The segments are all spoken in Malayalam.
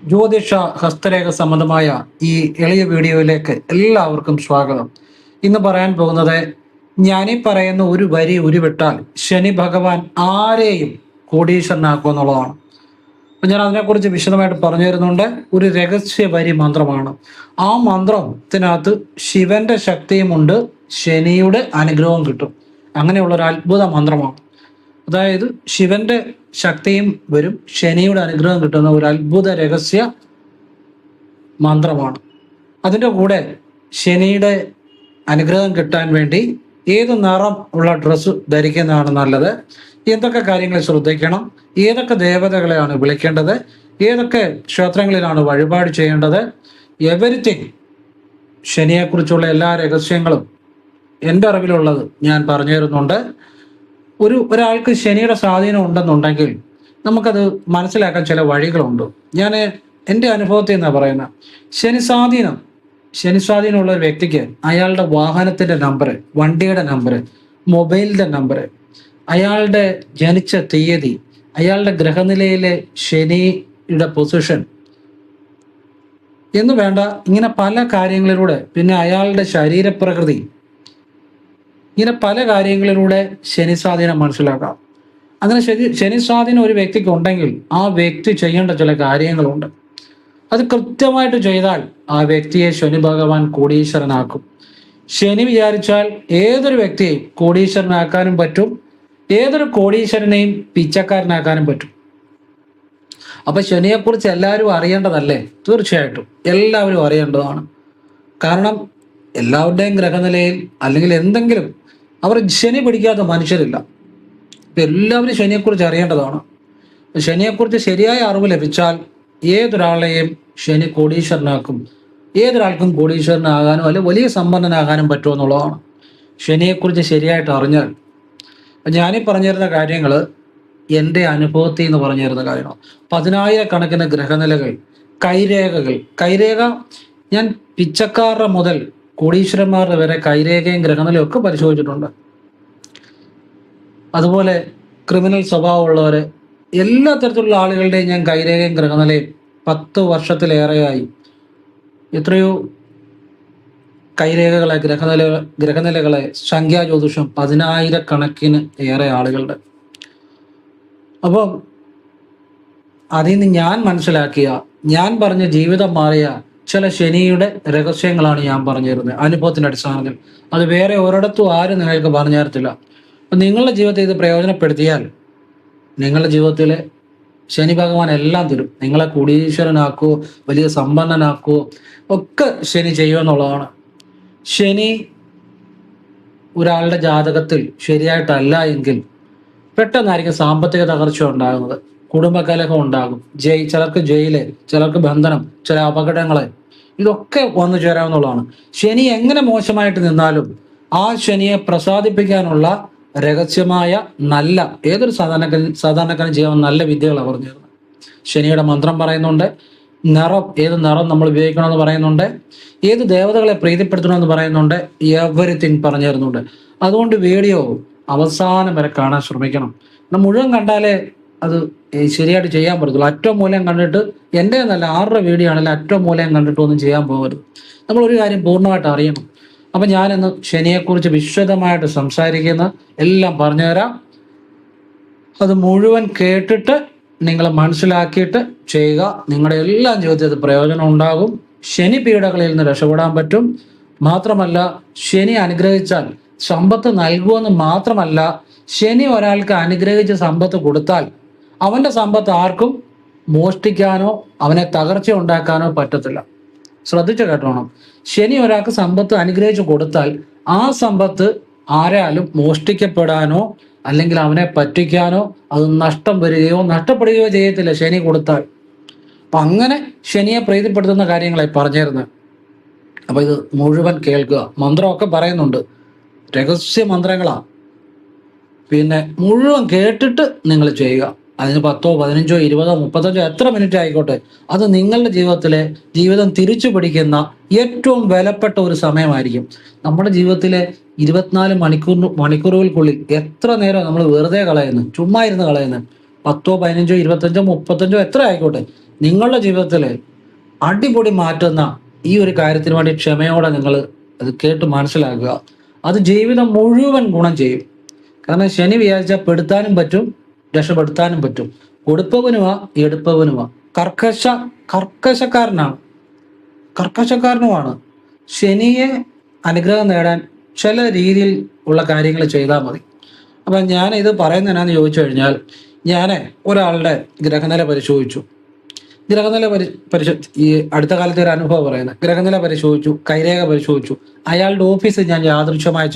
ജ്യോതിഷ ഹസ്തരേഖ സംബന്ധമായ ഈ എളിയ വീഡിയോയിലേക്ക് എല്ലാവർക്കും സ്വാഗതം. ഇന്ന് പറയാൻ പോകുന്നത്, ഞാനീ പറയുന്ന ഒരു വരി ഉരുവിട്ടാൽ ശനി ഭഗവാൻ ആരെയും കോടീശ്വരനാക്കും എന്നുള്ളതാണ്. അപ്പം ഞാൻ അതിനെക്കുറിച്ച് വിശദമായിട്ട് പറഞ്ഞു തരുന്നുണ്ട്. ഒരു രഹസ്യ വരി മന്ത്രമാണ്. ആ മന്ത്രത്തിനകത്ത് ശിവന്റെ ശക്തിയുമുണ്ട്, ശനിയുടെ അനുഗ്രഹവും കിട്ടും. അങ്ങനെയുള്ള ഒരു അത്ഭുത മന്ത്രമാണ്. അതായത് ശിവന്റെ ശക്തിയും വരും, ശനിയുടെ അനുഗ്രഹം കിട്ടുന്ന ഒരു അത്ഭുത രഹസ്യ മന്ത്രമാണ്. അതിൻ്റെ കൂടെ ശനിയുടെ അനുഗ്രഹം കിട്ടാൻ വേണ്ടി ഏത് നിറം ഉള്ള ഡ്രസ്സ് ധരിക്കുന്നതാണ് നല്ലത്, എന്തൊക്കെ കാര്യങ്ങൾ ശ്രദ്ധിക്കണം, ഏതൊക്കെ ദേവതകളെയാണ് വിളിക്കേണ്ടത്, ഏതൊക്കെ ക്ഷേത്രങ്ങളിലാണ് വഴിപാട് ചെയ്യേണ്ടത്, എവരിത്തിങ്, ശനിയെക്കുറിച്ചുള്ള എല്ലാ രഹസ്യങ്ങളും എൻ്റെ അറിവിലുള്ളത് ഞാൻ പറഞ്ഞു തരുന്നുണ്ട്. ഒരാൾക്ക് ശനിയുടെ സ്വാധീനം ഉണ്ടെന്നുണ്ടെങ്കിൽ നമുക്കത് മനസ്സിലാക്കാൻ ചില വഴികളുണ്ട്. ഞാൻ എൻ്റെ അനുഭവത്തിൽ നിന്നാണ് പറയുന്നത്. ശനി സ്വാധീനമുള്ള ഒരു വ്യക്തിക്ക് അയാളുടെ വാഹനത്തിൻ്റെ നമ്പർ, വണ്ടിയുടെ നമ്പർ, മൊബൈലിൻ്റെ നമ്പർ, അയാളുടെ ജനിച്ച തീയതി, അയാളുടെ ഗ്രഹനിലയിലെ ശനിയുടെ പൊസിഷൻ എന്ന് വേണ്ട ഇങ്ങനെ പല കാര്യങ്ങളിലൂടെ, പിന്നെ അയാളുടെ ശരീരപ്രകൃതി, ഇങ്ങനെ പല കാര്യങ്ങളിലൂടെ ശനി സ്വാധീനം മനസ്സിലാക്കാം. അങ്ങനെ ശനി സ്വാധീനം ഒരു വ്യക്തിക്ക് ഉണ്ടെങ്കിൽ ആ വ്യക്തി ചെയ്യേണ്ട ചില കാര്യങ്ങളുണ്ട്. അത് കൃത്യമായിട്ട് ചെയ്താൽ ആ വ്യക്തിയെ ശനി ഭഗവാൻ കോടീശ്വരനാക്കും. ശനി വിചാരിച്ചാൽ ഏതൊരു വ്യക്തിയെയും കോടീശ്വരനാക്കാനും പറ്റും, ഏതൊരു കോടീശ്വരനെയും പിച്ചക്കാരനാക്കാനും പറ്റും. അപ്പൊ ശനിയെക്കുറിച്ച് എല്ലാവരും അറിയേണ്ടതല്ലേ? തീർച്ചയായിട്ടും എല്ലാവരും അറിയേണ്ടതാണ്. കാരണം എല്ലാവരുടെയും ഗ്രഹനിലയിൽ അല്ലെങ്കിൽ എന്തെങ്കിലും അവർ ശനി പിടിക്കാത്ത മനുഷ്യരില്ല. ഇപ്പം എല്ലാവരും ശനിയെക്കുറിച്ച് അറിയേണ്ടതാണ്. ശനിയെക്കുറിച്ച് ശരിയായ അറിവ് ലഭിച്ചാൽ ഏതൊരാളെയും ശനി കോടീശ്വരനാക്കും. ഏതൊരാൾക്കും കോടീശ്വരനാകാനും അല്ലെങ്കിൽ വലിയ സമ്പന്നനാകാനും പറ്റുമെന്നുള്ളതാണ് ശനിയെക്കുറിച്ച് ശരിയായിട്ട് അറിഞ്ഞാൽ. ഞാനീ പറഞ്ഞിരുന്ന കാര്യങ്ങൾ എൻ്റെ അനുഭവത്തിൽ നിന്ന് പറഞ്ഞിരുന്ന കാര്യങ്ങൾ. 10,000-കണക്കിന് ഗ്രഹനിലകൾ, കൈരേഖ ഞാൻ പിച്ചക്കാരുടെ മുതൽ കോടീശ്വരന്മാരുടെ വരെ കൈരേഖയും ഗ്രഹനിലയും ഒക്കെ പരിശോധിച്ചിട്ടുണ്ട്. അതുപോലെ ക്രിമിനൽ സ്വഭാവമുള്ളവരെ, എല്ലാ തരത്തിലുള്ള ആളുകളുടെയും ഞാൻ കൈരേഖയും ഗ്രഹനിലയും 10 വർഷത്തിലേറെയായി എത്രയോ കൈരേഖകളെ, ഗ്രഹനിലകളെ, സംഖ്യാജ്യോതിഷം 10,000-കണക്കിന് ഏറെ ആളുകളുടെ. അപ്പം അതിൽ നിന്ന് ഞാൻ മനസ്സിലാക്കിയ, ഞാൻ പറഞ്ഞ ജീവിതം മാറിയ ചില ശനിയുടെ രഹസ്യങ്ങളാണ് ഞാൻ പറഞ്ഞു തരുന്നത് അനുഭവത്തിന്റെ അടിസ്ഥാനത്തിൽ. അത് വേറെ ഒരിടത്തും ആരും നിങ്ങൾക്ക് പറഞ്ഞു തരത്തില്ല. അപ്പം നിങ്ങളുടെ ജീവിതത്തിൽ ഇത് പ്രയോജനപ്പെടുത്തിയാൽ നിങ്ങളുടെ ജീവിതത്തിൽ ശനി ഭഗവാൻ എല്ലാം തരും. നിങ്ങളെ കോടീശ്വരനാക്കുവോ വലിയ സമ്പന്നനാക്കുവോ ഒക്കെ ശനി ചെയ്യുമെന്നുള്ളതാണ്. ശനി ഒരാളുടെ ജാതകത്തിൽ ശരിയായിട്ടല്ല എങ്കിൽ പെട്ടെന്നായിരിക്കും സാമ്പത്തിക തകർച്ച ഉണ്ടാകുന്നത്, കുടുംബകലഹം ഉണ്ടാകും, ചിലർക്ക് ജയില്, ചിലർക്ക് ബന്ധനം, ചില അപകടങ്ങളെ, ഇതൊക്കെ വന്നു ചേരാവുന്നതാണ്. ശനി എങ്ങനെ മോശമായിട്ട് നിന്നാലും ആ ശനിയെ പ്രസാദിപ്പിക്കാനുള്ള രഹസ്യമായ നല്ല ഏതൊരു സാധാരണക്കാരൻ ചെയ്യാവുന്ന നല്ല വിദ്യകളാണ് പറഞ്ഞിരുന്നത്. ശനിയുടെ മന്ത്രം പറയുന്നുണ്ട്, ഏത് നിറം നമ്മൾ ഉപയോഗിക്കണമെന്ന് പറയുന്നുണ്ട്, ഏത് ദേവതകളെ പ്രീതിപ്പെടുത്തണമെന്ന് പറയുന്നുണ്ട്, എവരിത്തിങ് പറഞ്ഞു തരുന്നുണ്ട്. അതുകൊണ്ട് വീഡിയോ അവസാനം വരെ കാണാൻ ശ്രമിക്കണം. മുഴുവൻ കണ്ടാലേ അത് ശരിയായിട്ട് ചെയ്യാൻ പറ്റത്തുള്ളൂ. അറ്റവും മൂലം കണ്ടിട്ട്, എൻ്റെ നല്ല 6 വീഡിയോ ആണെങ്കിൽ അറ്റവും മൂലം കണ്ടിട്ട് ഒന്നും ചെയ്യാൻ പോകരുത്. നമ്മളൊരു കാര്യം പൂർണ്ണമായിട്ട് അറിയണം. അപ്പം ഞാനിന്ന് ശനിയെക്കുറിച്ച് വിശദമായിട്ട് സംസാരിക്കുന്ന എല്ലാം പറഞ്ഞുതരാം. അത് മുഴുവൻ കേട്ടിട്ട് നിങ്ങൾ മനസ്സിലാക്കിയിട്ട് ചെയ്യുക. നിങ്ങളുടെ എല്ലാം ജീവിതത്തിൽ പ്രയോജനം ഉണ്ടാകും. ശനി പീഡകളിൽ നിന്ന് രക്ഷപ്പെടാൻ പറ്റും. മാത്രമല്ല, ശനി അനുഗ്രഹിച്ചാൽ സമ്പത്ത് നൽകുമെന്ന് മാത്രമല്ല, ശനി ഒരാൾക്ക് അനുഗ്രഹിച്ച് സമ്പത്ത് കൊടുത്താൽ അവൻ്റെ സമ്പത്ത് ആർക്കും മോഷ്ടിക്കാനോ അവനെ തകർച്ച ഉണ്ടാക്കാനോ പറ്റത്തില്ല. ശ്രദ്ധിച്ചു കേട്ടോണം. ശനി ഒരാൾക്ക് സമ്പത്ത് അനുഗ്രഹിച്ച് കൊടുത്താൽ ആ സമ്പത്ത് ആരാലും മോഷ്ടിക്കപ്പെടാനോ അല്ലെങ്കിൽ അവനെ പറ്റിക്കാനോ അത് നഷ്ടപ്പെടുകയോ ചെയ്യത്തില്ല ശനി കൊടുത്താൽ. അപ്പം അങ്ങനെ ശനിയെ പ്രീതിപ്പെടുത്തുന്ന കാര്യങ്ങളായി പറഞ്ഞിരുന്നത്. അപ്പം ഇത് മുഴുവൻ കേൾക്കുക. മന്ത്രമൊക്കെ പറയുന്നുണ്ട്, രഹസ്യ മന്ത്രങ്ങളാണ്. പിന്നെ മുഴുവൻ കേട്ടിട്ട് നിങ്ങൾ ചെയ്യുക. അതിന് 10, 15, 20, 35 എത്ര മിനിറ്റ് ആയിക്കോട്ടെ, അത് നിങ്ങളുടെ ജീവിതം തിരിച്ചു പിടിക്കുന്ന ഏറ്റവും വിലപ്പെട്ട ഒരു സമയമായിരിക്കും. നമ്മുടെ ജീവിതത്തിലെ 24 മണിക്കൂറുകൾക്കുള്ളിൽ എത്ര നേരം നമ്മൾ വെറുതെ കളയുന്നു, ചുമ്മാ ഇരുന്ന് കളയുന്നു. 10, 15, 25, 35 എത്ര ആയിക്കോട്ടെ, നിങ്ങളുടെ ജീവിതത്തിൽ അടിപൊളി മാറ്റുന്ന ഈ ഒരു കാര്യത്തിന് വേണ്ടി ക്ഷമയോടെ നിങ്ങൾ അത് കേട്ട് മനസ്സിലാക്കുക. അത് ജീവിതം മുഴുവൻ ഗുണം ചെയ്യും. കാരണം ശനി വിചാരിച്ചാൽ പെടുത്താനും പറ്റും, രക്ഷപ്പെടുത്താനും പറ്റും. കൊടുപ്പവനുമാ എടുപ്പവനുമാ. കർക്കശക്കാരനാണ്, കർക്കശക്കാരനുമാണ്. ശനിയെ അനുഗ്രഹം നേടാൻ ചില രീതിയിൽ ഉള്ള കാര്യങ്ങൾ ചെയ്താൽ മതി. അപ്പം ഞാൻ ഇത് പറയുന്നത് എന്നാന്ന് ചോദിച്ചു കഴിഞ്ഞാൽ, ഞാൻ ഒരാളുടെ ഗ്രഹനില പരിശോധിച്ചു. ഗ്രഹനില ഈ അടുത്ത കാലത്തെ ഒരു അനുഭവം പറയുന്നത്, ഗ്രഹനില പരിശോധിച്ചു, കൈരേഖ പരിശോധിച്ചു. അയാളുടെ ഓഫീസിൽ ഞാൻ യാദൃച്ഛമായി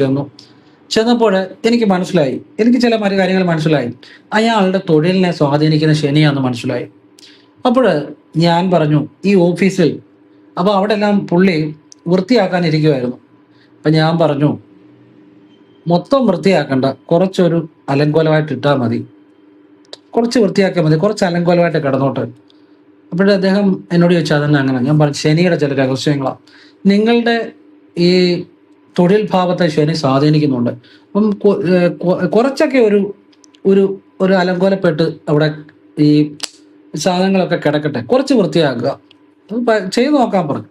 ചെന്നപ്പോൾ എനിക്ക് മനസ്സിലായി, എനിക്ക് ചില മറ്റു കാര്യങ്ങൾ മനസ്സിലായി. അയാളുടെ തൊഴിലിനെ സ്വാധീനിക്കുന്ന ശനിയാണെന്ന് മനസ്സിലായി. അപ്പോൾ ഞാൻ പറഞ്ഞു ഈ ഓഫീസിൽ, അപ്പോൾ അവിടെ എല്ലാം പുള്ളി വൃത്തിയാക്കാനിരിക്കുമായിരുന്നു. അപ്പം ഞാൻ പറഞ്ഞു മൊത്തം വൃത്തിയാക്കണ്ട, കുറച്ചൊരു അലങ്കോലമായിട്ട് ഇട്ടാൽ മതി, കുറച്ച് വൃത്തിയാക്കിയാൽ മതി, കുറച്ച് അലങ്കോലമായിട്ട് കിടന്നോട്ടെ. അപ്പോഴേ അദ്ദേഹം എന്നോട് ചോദിച്ചാൽ അതന്നെ അങ്ങനെ. ഞാൻ പറഞ്ഞു ശനിയുടെ ചില രഹസ്യങ്ങളാണ്. നിങ്ങളുടെ ഈ തൊഴിൽ ഭാവത്തെ ശനി സ്വാധീനിക്കുന്നുണ്ട്. അപ്പം കുറച്ചൊക്കെ ഒരു ഒരു ഒരു അലങ്കോലപ്പെട്ട് അവിടെ ഈ സാധനങ്ങളൊക്കെ കിടക്കട്ടെ, കുറച്ച് വൃത്തിയാക്കുക, ചെയ്തു നോക്കാൻ പറഞ്ഞു.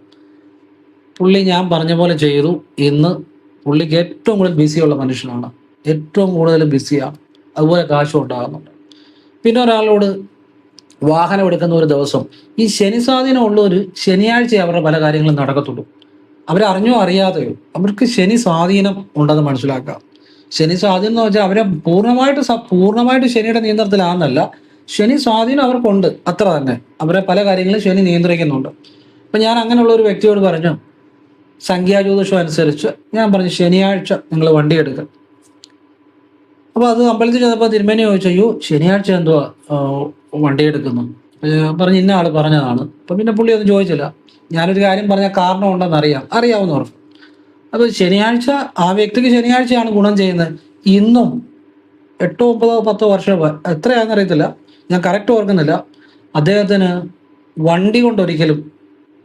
പുള്ളി ഞാൻ പറഞ്ഞ പോലെ ചെയ്തു. ഇന്ന് പുള്ളിക്ക് ഏറ്റവും കൂടുതൽ ബിസിയുള്ള മനുഷ്യനാണ്, ഏറ്റവും കൂടുതൽ ബിസിയാണ്, അതുപോലെ കാശും ഉണ്ടാകുന്നുണ്ട്. പിന്നെ ഒരാളോട് വാഹനം എടുക്കുന്ന ഒരു ദിവസം, ഈ ശനി സ്വാധീനം ഉള്ളവർ ശനിയാഴ്ച അവരുടെ പല കാര്യങ്ങളും നടക്കത്തുള്ളൂ. അവരറിഞ്ഞോ അറിയാതെയോ അവർക്ക് ശനി സ്വാധീനം ഉണ്ടെന്ന് മനസ്സിലാക്കാം. ശനി സ്വാധീനം എന്ന് വെച്ചാൽ അവരെ പൂർണ്ണമായിട്ട് ശനിയുടെ നിയന്ത്രണത്തിലാണെന്നല്ല, ശനി സ്വാധീനം അവർക്കുണ്ട്, അത്ര തന്നെ. അവരെ പല കാര്യങ്ങളും ശനി നിയന്ത്രിക്കുന്നുണ്ട്. അപ്പം ഞാൻ അങ്ങനെയുള്ള ഒരു വ്യക്തിയോട് പറഞ്ഞു, സംഖ്യാജ്യോതിഷം അനുസരിച്ച് ഞാൻ പറഞ്ഞു ശനിയാഴ്ച നിങ്ങൾ വണ്ടി എടുക്കുക. അപ്പോൾ അത് അമ്പലത്തിൽ ചെന്നപ്പോൾ തിരുമേനി ചോദിച്ചു, അയ്യോ ശനിയാഴ്ച എന്തുവാ വണ്ടി എടുക്കുന്നു? പറഞ്ഞ് ഇന്ന ആൾ പറഞ്ഞതാണ്. അപ്പം പിന്നെ പുള്ളി ഒന്നും ചോദിച്ചില്ല. ഞാനൊരു കാര്യം പറഞ്ഞ കാരണം ഉണ്ടെന്ന് അറിയാവുന്നവർക്ക്. അപ്പോൾ ശനിയാഴ്ച ആ വ്യക്തിക്ക് ശനിയാഴ്ചയാണ് ഗുണം ചെയ്യുന്നത്. ഇന്നും 8, 9, 10 വർഷം എത്രയാണെന്ന് അറിയത്തില്ല, ഞാൻ കറക്റ്റ് ഓർക്കുന്നില്ല, അദ്ദേഹത്തിന് വണ്ടി കൊണ്ടൊരിക്കലും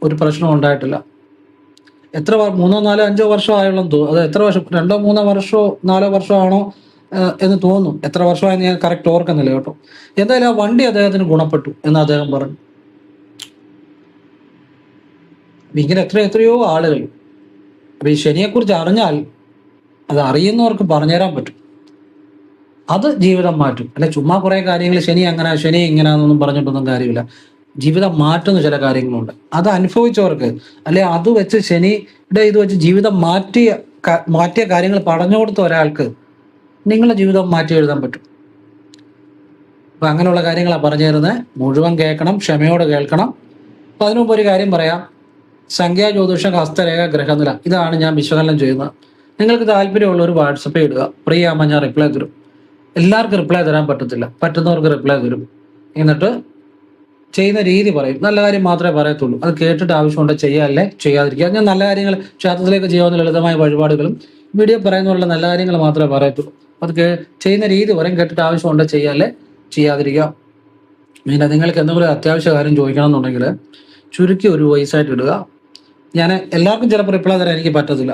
ഒരു പ്രശ്നം ഉണ്ടായിട്ടില്ല. എത്ര 3, 4, 5 വർഷം ആയുള്ളെന്ന് തോന്നുന്നു. അത് എത്ര വർഷം, 2, 3 വർഷമോ 4 വർഷമാണോ എന്ന് തോന്നുന്നു. എത്ര വർഷമായെന്ന് ഞാൻ കറക്റ്റ് ഓർക്കുന്നില്ല കേട്ടോ. എന്തായാലും ആ വണ്ടി അദ്ദേഹത്തിന് ഗുണപ്പെട്ടു എന്ന് അദ്ദേഹം പറഞ്ഞു. ഇങ്ങനെ എത്രയോ ആളുകൾ അപ്പൊ ഈ ശനിയെക്കുറിച്ച് അറിഞ്ഞാൽ അത് അറിയുന്നവർക്ക് പറഞ്ഞുതരാൻ പറ്റും. അത് ജീവിതം മാറ്റും. അല്ലെ ചുമ്മാ കുറെ കാര്യങ്ങൾ ശനി അങ്ങനെ ശനി ഇങ്ങനെയാണെന്നൊന്നും പറഞ്ഞിട്ടൊന്നും കാര്യമില്ല. ജീവിതം മാറ്റുന്ന ചില കാര്യങ്ങളുണ്ട്. അത് അനുഭവിച്ചവർക്ക്, അല്ലെ അത് വെച്ച് ശനിയുടെ ഇത് വെച്ച് ജീവിതം മാറ്റിയ കാര്യങ്ങൾ പറഞ്ഞു കൊടുത്ത ഒരാൾക്ക് നിങ്ങളുടെ ജീവിതം മാറ്റി എഴുതാൻ പറ്റും. അപ്പൊ അങ്ങനെയുള്ള കാര്യങ്ങളാണ് പറഞ്ഞു തരുന്നത്. മുഴുവൻ കേൾക്കണം, ക്ഷമയോടെ കേൾക്കണം. അപ്പൊ അതിനു മുമ്പ് ഒരു കാര്യം പറയാം. സംഖ്യാജ്യോതിഷം, ഹസ്തരേഖ, ഗ്രഹനില, ഇതാണ് ഞാൻ വിശകലനം ചെയ്യുന്നത്. നിങ്ങൾക്ക് താല്പര്യമുള്ളവർ വാട്സപ്പിൽ ഇടുക, ഫ്രീ ആകുമ്പോൾ ഞാൻ റിപ്ലൈ തരും. എല്ലാവർക്കും റിപ്ലൈ തരാൻ പറ്റത്തില്ല, പറ്റുന്നവർക്ക് റിപ്ലൈ തരും. എന്നിട്ട് ചെയ്യുന്ന രീതി പറയും. നല്ല കാര്യം മാത്രമേ പറയത്തുള്ളൂ. അത് കേട്ടിട്ട് ആവശ്യമുണ്ട് ചെയ്യാല്ലേ ചെയ്യാതിരിക്കുക. ഞാൻ നല്ല കാര്യങ്ങൾ ക്ഷേത്രത്തിലേക്ക് ചെയ്യാവുന്ന ലളിതമായ വഴിപാടുകളും വീഡിയോ പറയുന്നതിനുള്ള നല്ല കാര്യങ്ങൾ മാത്രമേ പറയത്തുള്ളൂ. അത് ചെയ്യുന്ന രീതി പറയും. കേട്ടിട്ട് ആവശ്യമുണ്ട് ചെയ്യാല്ലേ ചെയ്യാതിരിക്കുക. പിന്നെ നിങ്ങൾക്ക് എന്തെങ്കിലും അത്യാവശ്യ കാര്യം ചോദിക്കണം എന്നുണ്ടെങ്കിൽ ചുരുക്കി ഒരു വോയിസായിട്ട് ഇടുക. ഞാൻ എല്ലാവർക്കും ചിലപ്പോൾ റിപ്ലൈ തരാൻ എനിക്ക് പറ്റത്തില്ല.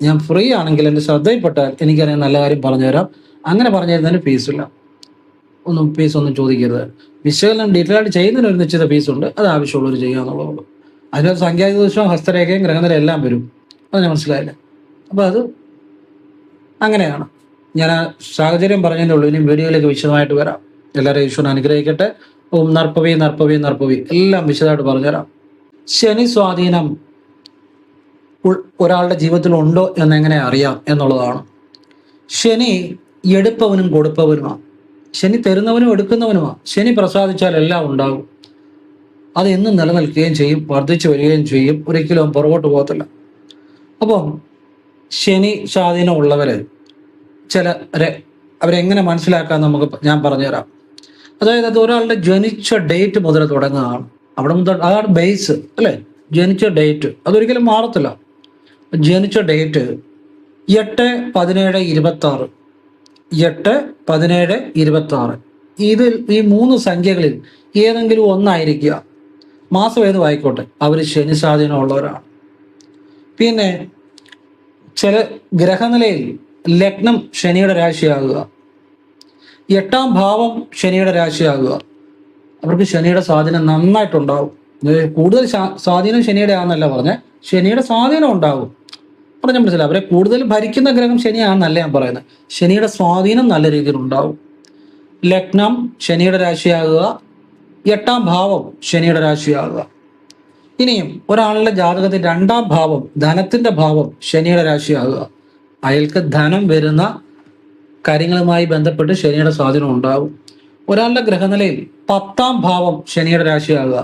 ഞാൻ ഫ്രീ ആണെങ്കിൽ എൻ്റെ ശ്രദ്ധയിൽപ്പെട്ടാൽ എനിക്കറിയാൻ നല്ല കാര്യം പറഞ്ഞു തരാം. അങ്ങനെ പറഞ്ഞു തരുന്നതിന് ഫീസില്ല, ഫീസൊന്നും ചോദിക്കരുത്. വിശകലനം ഡീറ്റെയിൽ ആയിട്ട് ചെയ്യുന്നതിന് ഒരു നിശ്ചിത ഫീസുണ്ട്, അത് ആവശ്യമുള്ളവർ ചെയ്യാന്നുള്ളൂ. അതിനകത്ത് സംഖ്യാജ്യോതിഷവും ഹസ്തരേഖയും ഗ്രഹനില എല്ലാം വരും. അത് ഞാൻ മനസ്സിലായില്ലേ? അപ്പോൾ അത് അങ്ങനെയാണ്. ഞാൻ ആ സാഹചര്യം പറഞ്ഞതിൻ്റെ ഉള്ളൂ. ഇനി വീഡിയോയിലേക്ക് വിശദമായിട്ട് വരാം. എല്ലാവരും ഈശ്വരൻ അനുഗ്രഹിക്കട്ടെ. ഓം നർപ്പവി നർപ്പവി നർപ്പവി എല്ലാം വിശദമായിട്ട് പറഞ്ഞുതരാം. ശനി സ്വാധീനം ഒരാളുടെ ജീവിതത്തിൽ ഉണ്ടോ എന്നെങ്ങനെ അറിയാം എന്നുള്ളതാണ്. ശനി എടുപ്പവനും കൊടുപ്പവനുമാണ്. ശനി തരുന്നവനും എടുക്കുന്നവനുമാണ്. ശനി പ്രസാദിച്ചാൽ എല്ലാം ഉണ്ടാകും. അത് എന്നും നിലനിൽക്കുകയും ചെയ്യും, വർദ്ധിച്ചു വരികയും ചെയ്യും. ഒരിക്കലും പുറകോട്ട് പോകത്തില്ല. അപ്പം ശനി സ്വാധീനമുള്ളവരെ അവരെങ്ങനെ മനസ്സിലാക്കാൻ ഞാൻ പറഞ്ഞുതരാം. അതായത് അത് ഒരാളുടെ ജനിച്ച ഡേറ്റ് മുതൽ തുടങ്ങുന്നതാണ്. അവിടെ മുതൽ അതാണ് ബേസ്, അല്ലേ? ജനിച്ച ഡേറ്റ് അതൊരിക്കലും മാറത്തില്ല. ജനിച്ച ഡേറ്റ് 8/17/26, 8/17/26. ഇതിൽ ഈ 3 സംഖ്യകളിൽ ഏതെങ്കിലും ഒന്നായിരിക്കുക. മാസം ഏതും ആയിക്കോട്ടെ, അവർ ശനി സ്വാധീനമുള്ളവരാണ്. പിന്നെ ചില ഗ്രഹനിലയിൽ ലഗ്നം ശനിയുടെ രാശിയാകുക, 8ാം ഭാവം ശനിയുടെ രാശിയാകുക, അവർക്ക് ശനിയുടെ സ്വാധീനം നന്നായിട്ടുണ്ടാവും. കൂടുതൽ സ്വാധീനം ശനിയുടെ ആണെന്നല്ല പറഞ്ഞത്, ശനിയുടെ സ്വാധീനം ഉണ്ടാവും. പറഞ്ഞാൽ മനസ്സിലാവും. അവരെ കൂടുതൽ ഭരിക്കുന്ന ഗ്രഹം ശനിയാണെന്നല്ല ഞാൻ പറയുന്നത്, ശനിയുടെ സ്വാധീനം നല്ല രീതിയിൽ ഉണ്ടാവും. ലഗ്നം ശനിയുടെ രാശിയാകുക, 8ാം ഭാവം ശനിയുടെ രാശിയാകുക. ഇനിയും ഒരാളുടെ ജാതകത്തിൽ 2ാം ഭാവം, ധനത്തിന്റെ ഭാവം ശനിയുടെ രാശിയാകുക. അയാൾക്ക് ധനം വരുന്ന കാര്യങ്ങളുമായി ബന്ധപ്പെട്ട് ശനിയുടെ സ്വാധീനം ഉണ്ടാകും. ഒരാളുടെ ഗ്രഹനിലയിൽ 10ാം ഭാവം ശനിയുടെ രാശിയാകുക.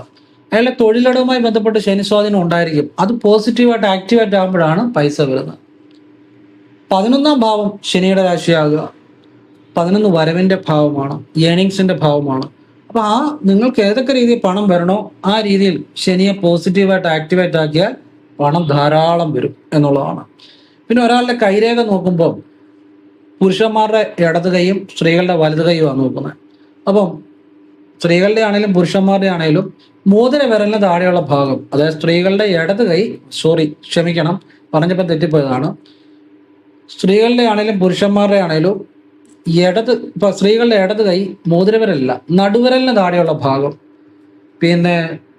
അയാളുടെ തൊഴിലിടവുമായി ബന്ധപ്പെട്ട് ശനി സ്വാധീനം ഉണ്ടായിരിക്കും. അത് പോസിറ്റീവായിട്ട് ആക്റ്റീവായിട്ട് ആകുമ്പോഴാണ് പൈസ വരുന്നത്. 11ാം ഭാവം ശനിയുടെ രാശിയാകുക. 11 വരവിന്റെ ഭാവമാണ്, ഏണിങ്സിന്റെ ഭാവമാണ്. അപ്പൊ നിങ്ങൾക്ക് ഏതൊക്കെ രീതിയിൽ പണം വരണോ ആ രീതിയിൽ ശനിയെ പോസിറ്റീവായിട്ട് ആക്റ്റീവായിട്ട് ആക്കിയാൽ പണം ധാരാളം വരും എന്നുള്ളതാണ്. പിന്നെ ഒരാളുടെ കൈരേഖ നോക്കുമ്പോൾ പുരുഷന്മാരുടെ ഇടത് കൈയും സ്ത്രീകളുടെ വലത് കൈയുമാണ് നോക്കുന്നത്. അപ്പം സ്ത്രീകളുടെ ആണെങ്കിലും പുരുഷന്മാരുടെ ആണെങ്കിലും മോതിര വിരലിന് താഴെയുള്ള ഭാഗം, അതായത് സ്ത്രീകളുടെ ഇടത് കൈ, ക്ഷമിക്കണം പറഞ്ഞപ്പോൾ തെറ്റിപ്പോയതാണ്. സ്ത്രീകളുടെ ആണെങ്കിലും പുരുഷന്മാരുടെ ആണെങ്കിലും സ്ത്രീകളുടെ ഇടത് കൈ മോതിരവിരലല്ല, നടുവിരലിന് താഴെയുള്ള ഭാഗം. പിന്നെ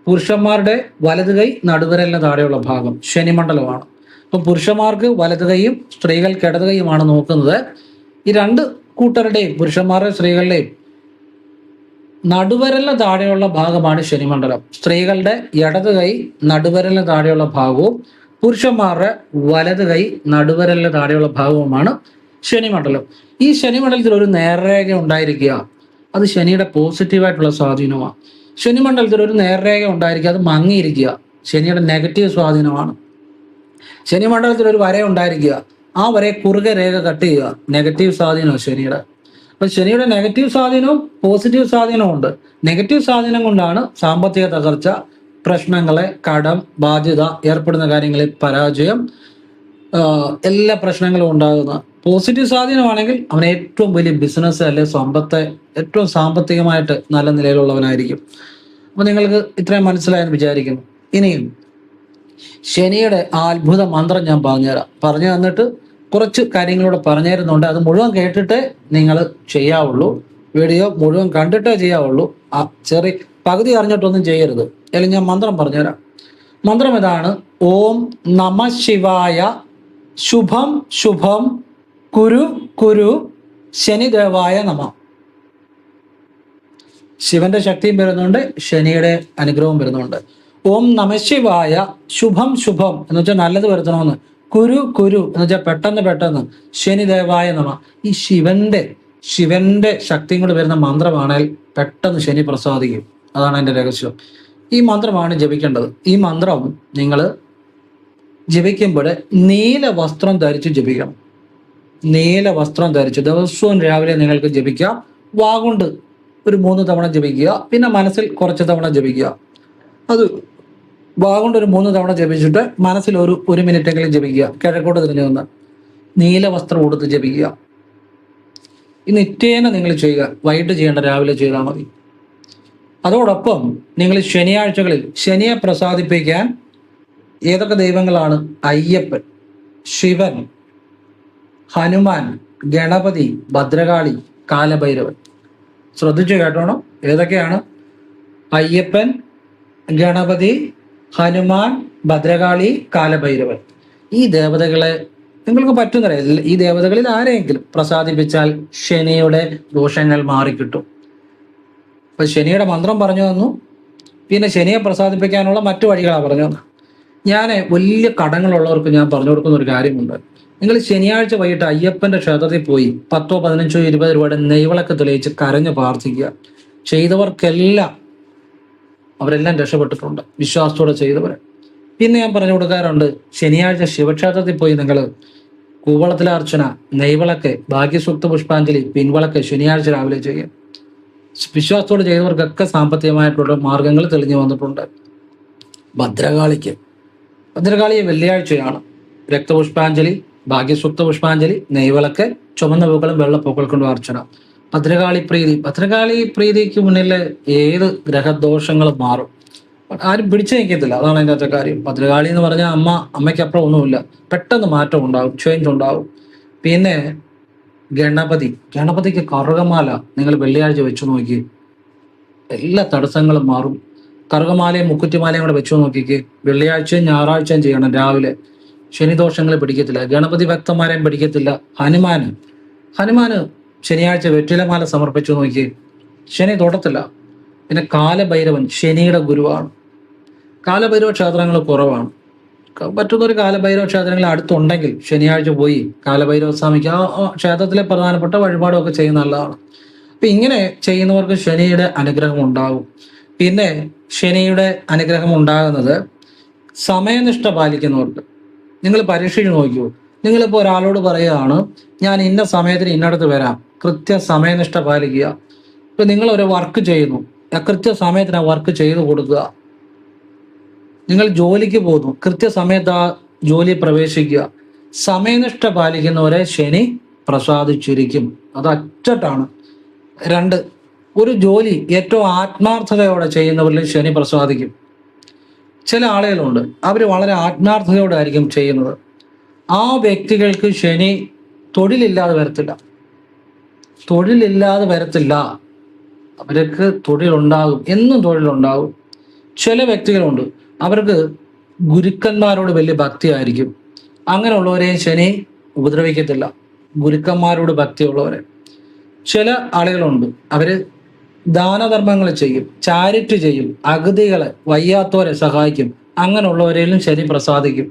പുരുഷന്മാരുടെ വലത് കൈ നടുവിരലിന് താഴെയുള്ള ഭാഗം ശനിമണ്ഡലമാണ്. അപ്പം പുരുഷന്മാർക്ക് വലത് കൈയും സ്ത്രീകൾക്ക് ഇടത് കൈയുമാണ് നോക്കുന്നത്. ഈ 2 കൂട്ടരുടെയും, പുരുഷന്മാരുടെയും സ്ത്രീകളുടെയും നടുവിരലിന് താഴെയുള്ള ഭാഗമാണ് ശനിമണ്ഡലം. സ്ത്രീകളുടെ ഇടത് കൈ നടുവിരലിന് താഴെയുള്ള ഭാഗവും പുരുഷന്മാരുടെ വലത് കൈ നടുവിരലിന് താഴെയുള്ള ഭാഗവുമാണ് ശനിമണ്ഡലം. ഈ ശനിമണ്ഡലത്തിൽ ഒരു നേർരേഖ ഉണ്ടായിരിക്കുക, അത് ശനിയുടെ പോസിറ്റീവായിട്ടുള്ള സ്വാധീനമാണ്. ശനിമണ്ഡലത്തിൽ ഒരു നേർരേഖ ഉണ്ടായിരിക്കുക, അത് മങ്ങിയിരിക്കുക, ശനിയുടെ നെഗറ്റീവ് സ്വാധീനമാണ്. ശനിമണ്ഡലത്തിൽ ഒരു വര ഉണ്ടായിരിക്കുക, ആ വരയെ കുറുകെ രേഖ കട്ട് ചെയ്യുക, നെഗറ്റീവ് സ്വാധീനമാണ് ശനിയുടെ. അപ്പൊ ശനിയുടെ നെഗറ്റീവ് സ്വാധീനവും പോസിറ്റീവ് സ്വാധീനവും ഉണ്ട്. നെഗറ്റീവ് സ്വാധീനം കൊണ്ടാണ് സാമ്പത്തിക തകർച്ച, പ്രശ്നങ്ങളെ, കടം, ബാധ്യത, ഏർപ്പെടുന്ന കാര്യങ്ങളിൽ പരാജയം, എല്ലാ പ്രശ്നങ്ങളും ഉണ്ടാകുന്ന. പോസിറ്റീവ് സ്വാധീനമാണെങ്കിൽ അവൻ ഏറ്റവും വലിയ ബിസിനസ് അല്ലെ സമ്പത്തെ, ഏറ്റവും സാമ്പത്തികമായിട്ട് നല്ല നിലയിലുള്ളവനായിരിക്കും. അപ്പൊ നിങ്ങൾക്ക് ഇത്രയും മനസ്സിലായെന്ന് വിചാരിക്കുന്നു. ഇനിയും ശനിയുടെ ആ അത്ഭുത മന്ത്രം ഞാൻ പറഞ്ഞു തന്നിട്ട് കുറച്ച് കാര്യങ്ങളൂടെ പറഞ്ഞു തരുന്നുണ്ട്. അത് മുഴുവൻ കേട്ടിട്ടേ നിങ്ങൾ ചെയ്യാവുള്ളൂ. വീഡിയോ മുഴുവൻ കണ്ടിട്ടേ ചെയ്യാവുള്ളൂ. ചെറിയ പകുതി അറിഞ്ഞിട്ടൊന്നും ചെയ്യരുത്. അല്ലെങ്കിൽ ഞാൻ മന്ത്രം പറഞ്ഞുതരാം. മന്ത്രം ഇതാണ്: ഓം നമ ശിവായ ശുഭം ശുഭം കുരു കുരു ശനിദേവായ നമ. ശിവന്റെ ശക്തിയും വരുന്നുണ്ട്, ശനിയുടെ അനുഗ്രഹവും വരുന്നുണ്ട്. ഓം നമശിവായ ശുഭം ശുഭം എന്ന് വെച്ചാൽ നല്ലത് വരുത്തണമെന്ന്, കുരു കുരു എന്ന് വെച്ചാൽ പെട്ടെന്ന് പെട്ടെന്ന്, ശനിദേവായ നമ. ഈ ശിവന്റെ ശക്തിയും കൂടി വരുന്ന മന്ത്രമാണെങ്കിൽ പെട്ടെന്ന് ശനി പ്രസാദിക്കും. അതാണ് അതിന്റെ രഹസ്യം. ഈ മന്ത്രമാണ് ജപിക്കേണ്ടത്. ഈ മന്ത്രം നിങ്ങൾ ജപിക്കുമ്പോൾ നീല വസ്ത്രം ധരിച്ച് ജപിക്കണം. നീല വസ്ത്രം ധരിച്ച് ദിവസവും രാവിലെ നിങ്ങൾക്ക് ജപിക്കാം. വാഗുണ്ട് ഒരു 3 തവണ ജപിക്കുക, പിന്നെ മനസ്സിൽ കുറച്ച് തവണ ജപിക്കുക. അത് വാഗുണ്ട് ഒരു 3 തവണ ജപിച്ചിട്ട് മനസ്സിൽ ഒരു മിനിറ്റെങ്കിലും ജപിക്കുക. കിഴക്കോട്ട് തിരിഞ്ഞു നിന്ന് നീല വസ്ത്രം ഉടുത്ത് ജപിക്കുക. ഈ നിത്യേന നിങ്ങൾ ചെയ്യുക. വൈകിട്ട് ചെയ്യേണ്ട, രാവിലെ ചെയ്താൽ മതി. അതോടൊപ്പം നിങ്ങൾ ശനിയാഴ്ചകളിൽ ശനിയെ പ്രസാദിപ്പിക്കാൻ ഏതൊക്കെ ദൈവങ്ങളാണ്? അയ്യപ്പൻ, ശിവൻ, ഹനുമാൻ, ഗണപതി, ഭദ്രകാളി, കാലഭൈരവൻ. ശ്രദ്ധിച്ചു കേട്ടോണം. ഏതൊക്കെയാണ്? അയ്യപ്പൻ, ഗണപതി, ഹനുമാൻ, ഭദ്രകാളി, കാലഭൈരവൻ. ഈ ദേവതകളെ നിങ്ങൾക്ക് പറ്റുന്നില്ല. ഈ ദേവതകളിൽ ആരെയെങ്കിലും പ്രസാദിപ്പിച്ചാൽ ശനിയുടെ ദോഷങ്ങൾ മാറിക്കിട്ടും. അപ്പൊ ശനിയുടെ മന്ത്രം പറഞ്ഞു തന്നു, പിന്നെ ശനിയെ പ്രസാദിപ്പിക്കാനുള്ള മറ്റു വഴികളാണ് പറഞ്ഞു തന്നു. ഞാൻ വലിയ കടങ്ങളുള്ളവർക്ക് ഞാൻ പറഞ്ഞു കൊടുക്കുന്ന ഒരു കാര്യമുണ്ട്. നിങ്ങൾ ശനിയാഴ്ച വൈകിട്ട് അയ്യപ്പന്റെ ക്ഷേത്രത്തിൽ പോയി 10, 15, 20 രൂപയുടെ നെയ്വിളക്ക് തെളിയിച്ച് കരഞ്ഞ് പ്രാർത്ഥിക്കുക. ചെയ്തവർക്കെല്ലാം അവരെല്ലാം രക്ഷപ്പെട്ടിട്ടുണ്ട്, വിശ്വാസത്തോടെ ചെയ്തവരെ. പിന്നെ ഞാൻ പറഞ്ഞു കൊടുക്കാറുണ്ട്, ശനിയാഴ്ച ശിവക്ഷേത്രത്തിൽ പോയി നിങ്ങൾ കൂവളത്തിലർച്ചന, നെയ്വിളക്ക്, ഭാഗ്യസൂക്ത പുഷ്പാഞ്ജലി, പിൻവിളക്ക് ശനിയാഴ്ച രാവിലെ ചെയ്യുക. വിശ്വാസത്തോടെ ചെയ്തവർക്കൊക്കെ സാമ്പത്തികമായിട്ടുള്ള മാർഗങ്ങൾ തെളിഞ്ഞു വന്നിട്ടുണ്ട്. ഭദ്രകാളി വെള്ളിയാഴ്ചയാണ്. രക്തപുഷ്പാഞ്ജലി, ഭാഗ്യസൂക്ത പുഷ്പാഞ്ജലി, നെയ്വിളക്ക്, ചുമന്ന പൂക്കളും വെള്ളപ്പൂക്കൾ കൊണ്ട് അർച്ചന. ഭദ്രകാളി പ്രീതിക്ക് മുന്നിൽ ഏത് ഗ്രഹദോഷങ്ങളും മാറും. ആരും പിടിച്ചു നിൽക്കത്തില്ല. അതാണ് അതിൻ്റെ അകത്തെ കാര്യം. ഭദ്രകാളി എന്ന് പറഞ്ഞാൽ അമ്മയ്ക്കപ്പുറം ഒന്നുമില്ല. പെട്ടെന്ന് മാറ്റം ഉണ്ടാവും, ചേഞ്ച് ഉണ്ടാവും. പിന്നെ ഗണപതിക്ക് കറുകമാല നിങ്ങൾ വെള്ളിയാഴ്ച വെച്ചു നോക്കി, എല്ലാ തടസ്സങ്ങളും മാറും. കറുകമാലയും മുക്കുറ്റിമാലയും കൂടെ വെച്ചു നോക്കിക്ക്. വെള്ളിയാഴ്ചയും ഞായറാഴ്ചയും ചെയ്യണം രാവിലെ. ശനിദോഷങ്ങൾ പിടിക്കത്തില്ല. ഗണപതി ഭക്തന്മാരെയും പിടിക്കത്തില്ല. ഹനുമാന് ശനിയാഴ്ച വെറ്റിലമാല സമർപ്പിച്ചു നോക്കി, ശനി തൊടത്തില്ല. പിന്നെ കാലഭൈരവൻ ശനിയുടെ ഗുരുവാണ്. കാലഭൈരവ ക്ഷേത്രങ്ങൾ കുറവാണ്. പറ്റുന്നൊരു കാലഭൈരവ ക്ഷേത്രങ്ങൾ അടുത്തുണ്ടെങ്കിൽ ശനിയാഴ്ച പോയി കാലഭൈരവ സ്വാമിക്ക് ആ ക്ഷേത്രത്തിലെ പ്രധാനപ്പെട്ട വഴിപാടുമൊക്കെ ചെയ്യുന്ന നല്ലതാണ്. അപ്പൊ ഇങ്ങനെ ചെയ്യുന്നവർക്ക് ശനിയുടെ അനുഗ്രഹം ഉണ്ടാകും. പിന്നെ ശനിയുടെ അനുഗ്രഹം ഉണ്ടാകുന്നത് സമയനിഷ്ഠ പാലിക്കുന്നവർക്ക്. നിങ്ങൾ പരീക്ഷിച്ച് നോക്കൂ. നിങ്ങളിപ്പോൾ ഒരാളോട് പറയുകയാണ്, ഞാൻ ഇന്ന സമയത്തിന് ഇന്നടത്ത് വരാം, കൃത്യ സമയനിഷ്ഠ പാലിക്കുക. ഇപ്പൊ നിങ്ങൾ ഒരു വർക്ക് ചെയ്യുന്നു, കൃത്യ സമയത്തിന് ആ വർക്ക് ചെയ്തു കൊടുക്കുക. നിങ്ങൾ ജോലിക്ക് പോകുന്നു, കൃത്യസമയത്ത് ആ ജോലി പ്രവേശിക്കുക. സമയനിഷ്ഠ പാലിക്കുന്നവരെ ശനി പ്രസാദിച്ചിരിക്കും. അത് അച്ചട്ടാണ്. 2, ഒരു ജോലി ഏറ്റവും ആത്മാർത്ഥതയോടെ ചെയ്യുന്നവരിൽ ശനി പ്രസാദിക്കും. ചില ആളുകളുണ്ട്, അവർ വളരെ ആത്മാർത്ഥതയോടെ ആയിരിക്കും ചെയ്യുന്നത്. ആ വ്യക്തികൾക്ക് ശനി തൊഴിലില്ലാതെ വരത്തില്ല. അവർക്ക് തൊഴിലുണ്ടാകും, എന്നും തൊഴിലുണ്ടാകും. ചില വ്യക്തികളുണ്ട്, അവർക്ക് ഗുരുക്കന്മാരോട് വലിയ ഭക്തിയായിരിക്കും. അങ്ങനെയുള്ളവരെയും ശനി ഉപദ്രവിക്കത്തില്ല, ഗുരുക്കന്മാരോട് ഭക്തിയുള്ളവരെ. ചില ആളുകളുണ്ട്, അവര് ദാനധർമ്മങ്ങൾ ചെയ്യും, ചാരിറ്റി ചെയ്യും, അഗതികളെ വയ്യാത്തവരെ സഹായിക്കും. അങ്ങനെയുള്ളവരെയും ശനി പ്രസാദിക്കും.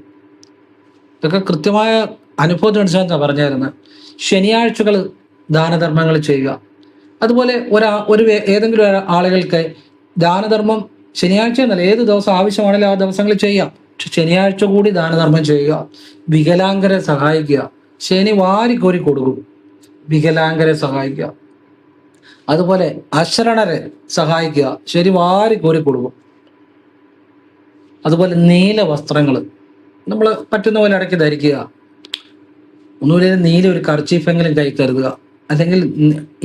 ഇതൊക്കെ കൃത്യമായ അനുഭവത്തിനനുസരിച്ചാണ് പറഞ്ഞിരുന്നത്. ശനിയാഴ്ചകൾ ദാനധർമ്മങ്ങൾ ചെയ്യുക. അതുപോലെ ഏതെങ്കിലും ആളുകൾക്ക് ദാനധർമ്മം ശനിയാഴ്ച എന്നല്ല, ഏത് ദിവസം ആവശ്യമാണെങ്കിലും ആ ദിവസങ്ങളിൽ ചെയ്യാം. പക്ഷെ ശനിയാഴ്ച കൂടി ദാനധർമ്മം ചെയ്യുക. വികലാംഗരെ സഹായിക്കുക. ശനി വാരിക്കോരി കൊടുക്കും. വികലാംഗരെ സഹായിക്കുക. അതുപോലെ അശരണരെ സഹായിക്കുക. ശനി വാരിക്കോരി കൊടുക്കും. അതുപോലെ നീല വസ്ത്രങ്ങൾ നമ്മൾ പറ്റുന്ന പോലെ ഇടയ്ക്ക് ധരിക്കുക. ഒന്നുമില്ല, നീല ഒരു കർച്ചീഫെങ്കിലും കൈ കരുതുക. അല്ലെങ്കിൽ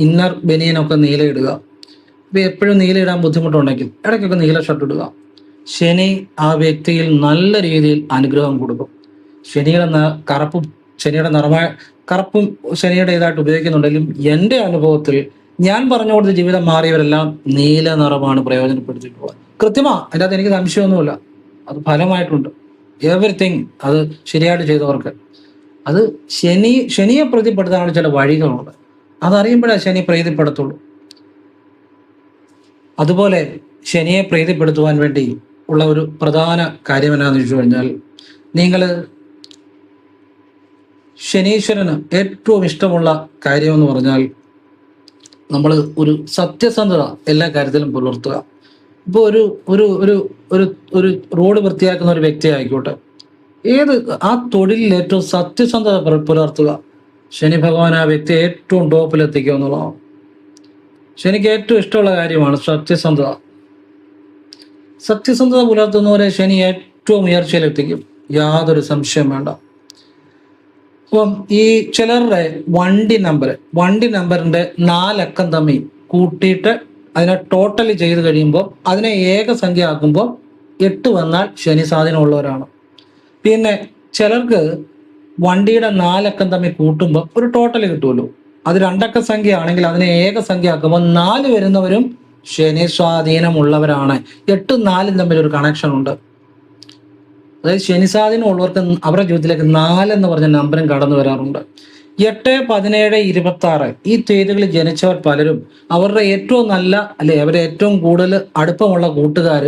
ഇന്നർ ബനിയനൊക്കെ നീല ഇടുക. ഇപ്പം എപ്പോഴും നീല ഇടാൻ ബുദ്ധിമുട്ടുണ്ടെങ്കിൽ ഇടയ്ക്കൊക്കെ നീല ഷർട്ട് ഇടുക. ശനി ആ വ്യക്തിയിൽ നല്ല രീതിയിൽ അനുഗ്രഹം കൊടുക്കും. കറുപ്പും ശനിയുടെ ഇതായിട്ട് ഉപയോഗിക്കുന്നുണ്ടെങ്കിലും എൻ്റെ അനുഭവത്തിൽ ഞാൻ പറഞ്ഞു കൊടുത്ത ജീവിതം മാറിയവരെല്ലാം നീല നിറമാണ് പ്രയോജനപ്പെടുത്തിയിട്ടുള്ളത്. അതിനകത്ത് എനിക്ക് സംശയമൊന്നുമില്ല. അത് ഫലമായിട്ടുണ്ട്. എവറിത്തിങ് അത് ശരിയായിട്ട് ചെയ്തവർക്ക്. അത് ശനിയെ പ്രീതിപ്പെടുത്താനുള്ള ചില വഴികളുണ്ട്. അതറിയുമ്പോഴേ ശനി പ്രീതിപ്പെടുത്തുള്ളൂ. അതുപോലെ ശനിയെ പ്രീതിപ്പെടുത്തുവാൻ വേണ്ടി ഉള്ള ഒരു പ്രധാന കാര്യം എന്നാന്ന് ചോദിച്ചു കഴിഞ്ഞാൽ, നിങ്ങൾ ശനീശ്വരന് ഏറ്റവും ഇഷ്ടമുള്ള കാര്യമെന്ന് പറഞ്ഞാൽ നമ്മൾ ഒരു സത്യസന്ധത എല്ലാ കാര്യത്തിലും പുലർത്തുക. ഇപ്പോൾ ഒരു റോഡ് വൃത്തിയാക്കുന്ന ഒരു വ്യക്തി ആയിക്കോട്ടെ, ആ തൊഴിലിൽ ഏറ്റവും സത്യസന്ധത പുലർത്തുക. ശനി ഭഗവാൻ ആ വ്യക്തിയെ ഏറ്റവും ടോപ്പിലെത്തിക്കുക എന്നുള്ളതാണ്. ശനിക്ക് ഏറ്റവും ഇഷ്ടമുള്ള കാര്യമാണ് സത്യസന്ധത. സത്യസന്ധത പുലർത്തുന്നവരെ ശനി ഏറ്റവും ഉയർച്ചയിലെത്തിക്കും, യാതൊരു സംശയം വേണ്ട. അപ്പം ഈ ചിലരുടെ വണ്ടി നമ്പറിന്റെ 4 അക്കം തമ്മിൽ കൂട്ടിയിട്ട് അതിനെ ടോട്ടലി ചെയ്ത് കഴിയുമ്പോൾ അതിനെ ഏകസംഖ്യ ആക്കുമ്പോൾ 8 വന്നാൽ ശനി സ്വാധീനമുള്ളവരാണ്. പിന്നെ ചിലർക്ക് വണ്ടിയുടെ 4 അക്കം തമ്മിൽ കൂട്ടുമ്പോൾ ഒരു ടോട്ടൽ കിട്ടുമല്ലോ, അത് 2 അക്ക സംഖ്യ ആണെങ്കിൽ അതിനെ ഏകസംഖ്യ ആക്കുമ്പോൾ 4 വരുന്നവരും ശനി സ്വാധീനമുള്ളവരാണ്. 8ഉം 4ഉം തമ്മിൽ ഒരു കണക്ഷൻ ഉണ്ട്. അതായത് ശനി സ്വാധീനം ഉള്ളവർക്ക് അവരുടെ ജീവിതത്തിലേക്ക് 4 എന്ന് പറഞ്ഞ നമ്പറും കടന്നു വരാറുണ്ട്. 8, 17, 26 ഈ തീയതികളിൽ ജനിച്ചവർ പലരും അവരുടെ ഏറ്റവും നല്ല അവരെ ഏറ്റവും കൂടുതൽ അടുപ്പമുള്ള കൂട്ടുകാർ